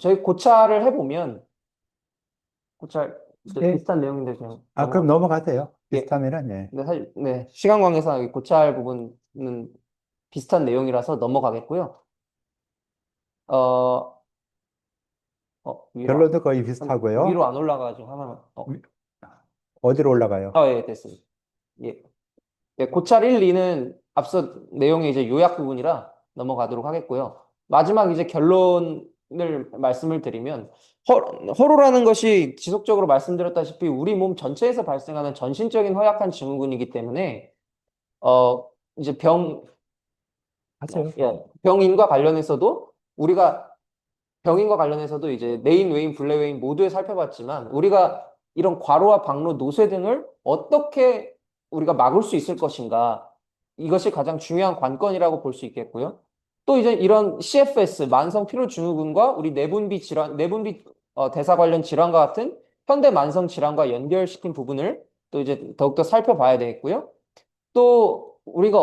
저희 고찰을 해보면 고찰 네. 비슷한 내용인데 그냥 그럼 넘어가세요. 예. 비슷하면은, 예. 네, 사실 네, 시간 관계상 여기 고찰 부분은 비슷한 내용이라서 넘어가겠고요. 위로 결론도 거의 비슷하고요. 위로 안 올라가가지고 하나만. 어디로 올라가요? 예, 됐습니다. 예. 예, 고찰 1, 2는 앞서 내용의 이제 요약 부분이라 넘어가도록 하겠고요. 마지막 이제 결론을 말씀을 드리면 허로라는 것이 지속적으로 말씀드렸다시피 우리 몸 전체에서 발생하는 전신적인 허약한 증후군이기 때문에 이제 하세요. 병인과 관련해서도 우리가 병인과 관련해서도 이제 내인, 외인, 분레 외인 모두에 살펴봤지만 우리가 이런 과로와 박로, 노쇠 등을 어떻게 우리가 막을 수 있을 것인가 이것이 가장 중요한 관건이라고 볼 수 있겠고요. 또 이제 이런 CFS, 만성 피로 증후군과 우리 내분비 질환, 대사 관련 질환과 같은 현대 만성 질환과 연결시킨 부분을 또 이제 더욱더 살펴봐야 되겠고요. 또 우리가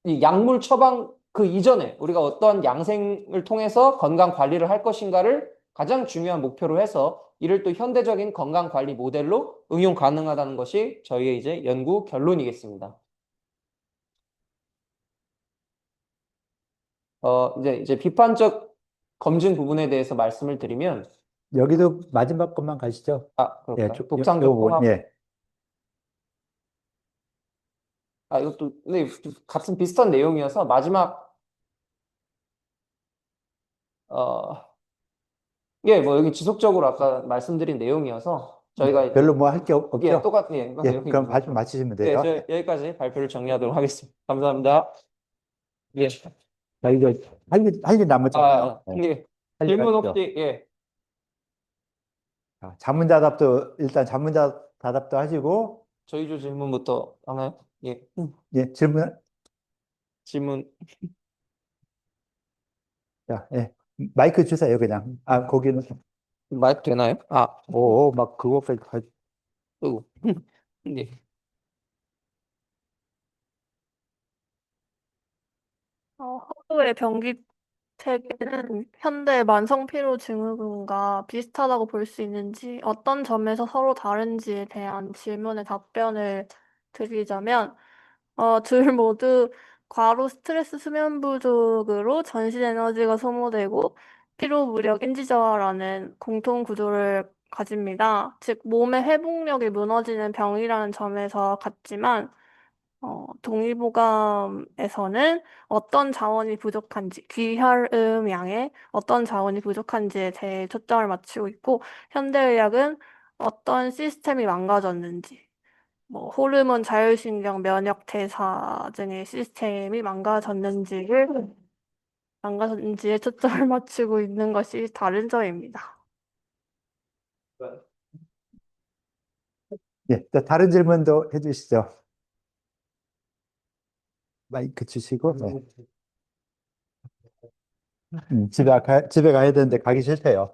이 약물 처방 그 이전에 우리가 어떠한 양생을 통해서 건강 관리를 할 것인가를 가장 중요한 목표로 해서 이를 또 현대적인 건강 관리 모델로 응용 가능하다는 것이 저희의 이제 연구 결론이겠습니다. 이제 비판적 검증 부분에 대해서 말씀을 드리면, 여기도 마지막 것만 가시죠. 예, 그럴까요? 독창적 요거, 통합. 예. 이것도, 네, 같은 비슷한 내용이어서 마지막, 뭐 여기 지속적으로 아까 말씀드린 내용이어서 저희가 별로 뭐 할 게 없죠? 똑같은 예, 내용이 그럼 마치시면 돼요. 저 여기까지 발표를 정리하도록 하겠습니다. 감사합니다. 예. 자, 이거 할 일 남았잖아요. 예. 할 일 질문 하시죠. 혹시, 예. 자, 일단 자문자답도 하시고, 저희 조 질문부터 하나요? 예. 예, 질문. 자, 예. 마이크 주세요, 그냥. 거기는. 마이크 되나요? 막 그거까지 어이구. 예. 허브의 변기 체계는 현대 만성피로 증후군과 비슷하다고 볼 수 있는지, 어떤 점에서 서로 다른지에 대한 질문에 답변을 드리자면, 둘 모두 과로 스트레스 수면 부족으로 전신 에너지가 소모되고 피로 무력 인지 저하라는 공통 구조를 가집니다. 즉, 몸의 회복력이 무너지는 병이라는 점에서 같지만, 동의보감에서는 어떤 자원이 부족한지, 귀,혈,음 양에 어떤 자원이 부족한지에 대해 초점을 맞추고 있고, 현대의학은 어떤 시스템이 망가졌는지, 호르몬, 자율신경, 면역, 대사 등의 시스템이 망가졌는지에 초점을 맞추고 있는 것이 다른 점입니다. 예, 또 다른 질문도 해주시죠. 마이크 주시고, 네. 집에 가야 되는데 가기 싫대요.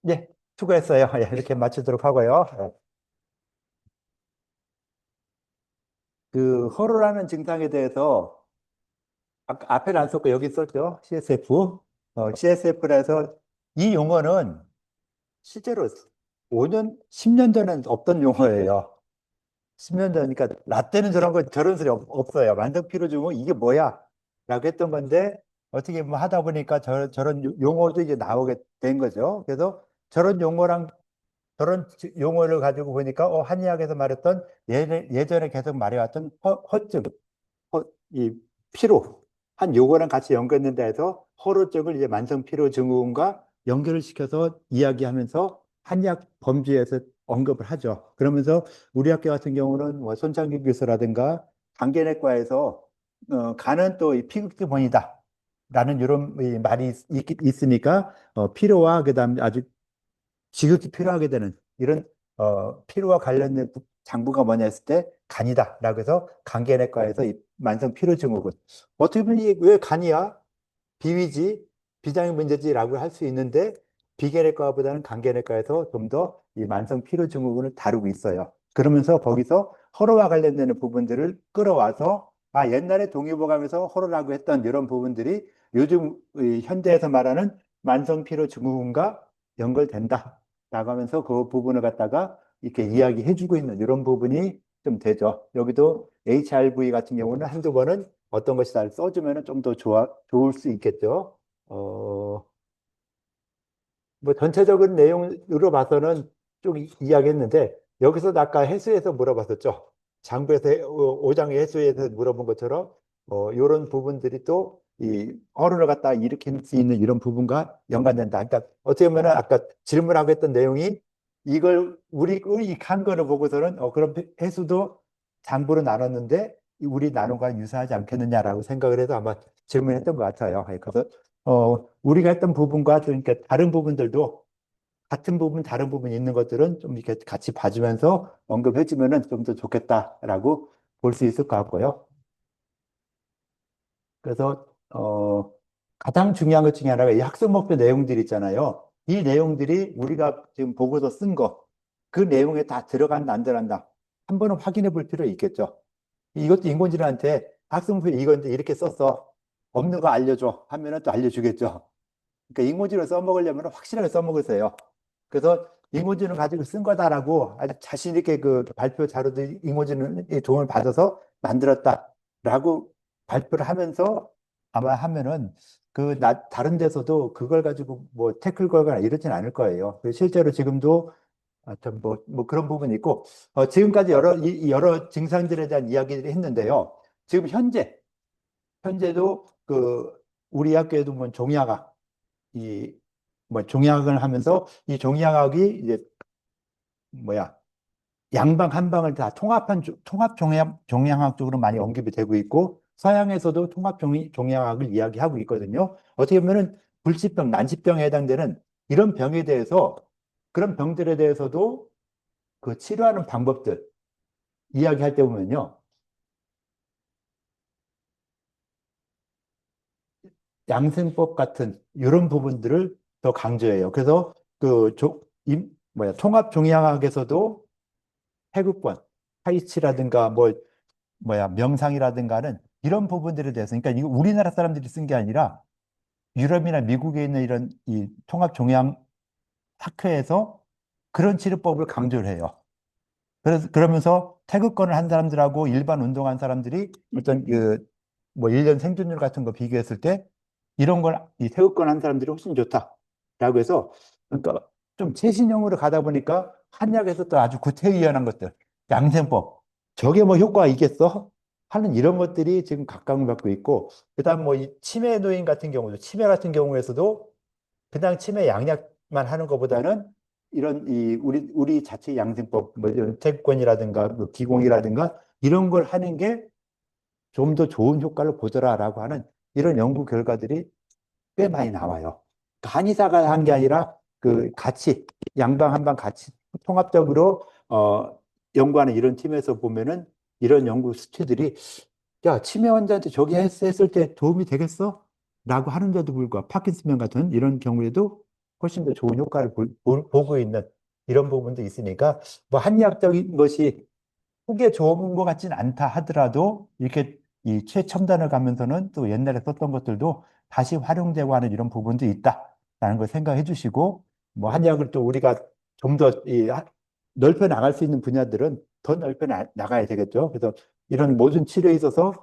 예, 수고했어요. 예, 이렇게 마치도록 하고요. 그 허루라는 증상에 대해서 앞에는 안 썼고 여기 썼죠. CSF. CSF라서 이 용어는 실제로 5년, 10년 전엔 없던 용어예요. 10년 전이니까 라떼는 저런 소리 없어요. 만성피로증후 이게 뭐야? 라고 했던 건데 어떻게 뭐 하다 보니까 저런 용어도 이제 나오게 된 거죠. 그래서 저런 용어를 가지고 보니까 한의학에서 말했던 예전에 계속 말해왔던 허증, 이 피로 한 요거랑 같이 연결된다 해서 허로증을 이제 만성피로증후군과 연결을 시켜서 이야기하면서 한의학 범주에서 언급을 하죠. 그러면서 우리 학교 같은 경우는 뭐 손창규 교수라든가 간개내과에서 간은 또 이 피극기본이다 라는 이런 이 말이 있으니까 피로와 그다음에 아주 지극히 필요하게 되는 이런 피로와 관련된 장부가 뭐냐 했을 때 간이다라고 해서 간개내과에서 이 만성 피로증후군 어떻게 보면 이게 왜 간이야? 비위지 비장의 문제지라고 할 수 있는데 비계내과보다는 간개내과에서 좀 더 이 만성 피로증후군을 다루고 있어요. 그러면서 거기서 허로와 관련되는 부분들을 끌어와서 옛날에 동의보감에서 허로라고 했던 이런 부분들이 요즘 이 현대에서 말하는 만성 피로증후군과 연결된다. 라고 하면서 그 부분을 갖다가 이렇게 이야기해주고 있는 이런 부분이 좀 되죠. 여기도 HRV 같은 경우는 한두 번은 어떤 것이 잘 써주면 좀 더 좋을 수 있겠죠. 뭐 전체적인 내용으로 봐서는 좀 이야기했는데 여기서 아까 해수에서 물어봤었죠. 장부에서 오장의 해수에서 물어본 것처럼 이런 부분들이 또 이 어른을 갖다 일으킬 수 있는 이런 부분과 연관된다. 그러니까 어떻게 보면 아까 질문하고 했던 내용이 이걸 우리 간 거를 보고서는 그럼 해수도 장부로 나눴는데 우리 나눈 거와 유사하지 않겠느냐라고 생각을 해서 아마 질문했던 것 같아요. 그래서 우리가 했던 부분과 또 그러니까 다른 부분들도 같은 부분, 다른 부분 있는 것들은 좀 이렇게 같이 봐주면서 언급해주면은 좀 더 좋겠다라고 볼 수 있을 것 같고요. 그래서 가장 중요한 것 중에 하나가 이 학습 목표 내용들 있잖아요. 이 내용들이 우리가 지금 보고서 쓴 거, 그 내용에 다 들어간다, 안 들어간다. 한 번은 확인해 볼 필요 있겠죠. 이것도 인공지능한테 학습 목표 이건 이렇게 썼어. 없는 거 알려줘. 하면은 또 알려주겠죠. 그러니까 인공지능을 써먹으려면 확실하게 써먹으세요. 그래서 인공지능 가지고 쓴 거다라고 아주 자신 있게 그 발표 자료도 인공지능의 도움을 받아서 만들었다라고 발표를 하면서 아마 하면은 다른 데서도 그걸 가지고 뭐 태클 걸거나 이러진 않을 거예요. 실제로 지금도 뭐 그런 부분이 있고, 지금까지 여러 증상들에 대한 이야기를 했는데요. 지금 현재도 우리 학교에도 뭐 종양학, 뭐 종양학을 하면서 이 종양학이 이제 뭐야, 양방 한방을 다 통합 종양학 쪽으로 많이 언급이 되고 있고, 서양에서도 통합 종양학을 이야기하고 있거든요. 어떻게 보면은 불치병, 난치병에 해당되는 이런 병에 대해서, 그런 병들에 대해서도 그 치료하는 방법들 이야기할 때 보면요. 양생법 같은 이런 부분들을 더 강조해요. 그래서 통합 종양학에서도 태극권, 타이치라든가 명상이라든가는 이런 부분들에 대해서, 그러니까 이거 우리나라 사람들이 쓴 게 아니라 유럽이나 미국에 있는 이런 이 통합 종양 학회에서 그런 치료법을 강조를 해요. 그러면서 태극권을 한 사람들하고 일반 운동한 사람들이 어떤 뭐 1년 생존율 같은 거 비교했을 때 이런 이 태극권 한 사람들이 훨씬 좋다라고 해서, 그러니까 좀 최신형으로 가다 보니까 한약에서 또 아주 구태의연한 것들, 양생법, 저게 뭐 효과가 있겠어? 하는 이런 것들이 지금 각광을 받고 있고, 그다음 뭐 이 치매 노인 같은 경우도, 치매 같은 경우에서도 그냥 치매 양약만 하는 것보다는 이런 우리 자체 양생법, 뭐 이런 태극권이라든가 뭐 기공이라든가 이런 걸 하는 게 좀 더 좋은 효과를 보더라라고 하는 이런 연구 결과들이 꽤 많이 나와요. 한의사가 한 게 아니라 같이 양방 한방 같이 통합적으로 연구하는 이런 팀에서 보면은 이런 연구 수치들이, 야, 치매 환자한테 저기 했을 때 도움이 되겠어? 라고 하는데도 불구하고 파킨슨병 같은 이런 경우에도 훨씬 더 좋은 효과를 보고 있는 이런 부분도 있으니까, 뭐 한의학적인 것이 크게 좋은 것 같진 않다 하더라도 이렇게 이 최첨단을 가면서는 또 옛날에 썼던 것들도 다시 활용되고 하는 이런 부분도 있다라는 걸 생각해 주시고, 뭐 한약을 또 우리가 좀 더 넓혀 나갈 수 있는 분야들은 더 넓혀 나가야 되겠죠. 그래서 이런 모든 치료에 있어서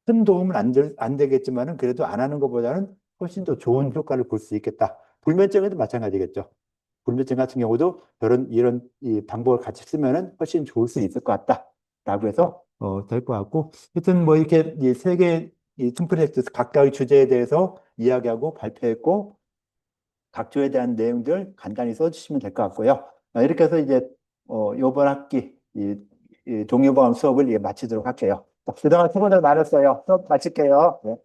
큰 도움은 안 되겠지만은 그래도 안 하는 것보다는 훨씬 더 좋은 효과를 볼 수 있겠다. 불면증에도 마찬가지겠죠. 불면증 같은 경우도 이런 이 방법을 같이 쓰면은 훨씬 좋을 수 있을 것 같다라고 해서 될 것 같고, 하여튼 뭐 이렇게 이 세 개 이 팀프로젝트 각각의 주제에 대해서 이야기하고 발표했고, 각 주에 대한 내용들 간단히 써주시면 될 것 같고요. 이렇게 해서 이제 이번 학기 이 종료보험 수업을 마치도록 할게요. 그동안 수고들 많았어요. 수업 마칠게요. 네.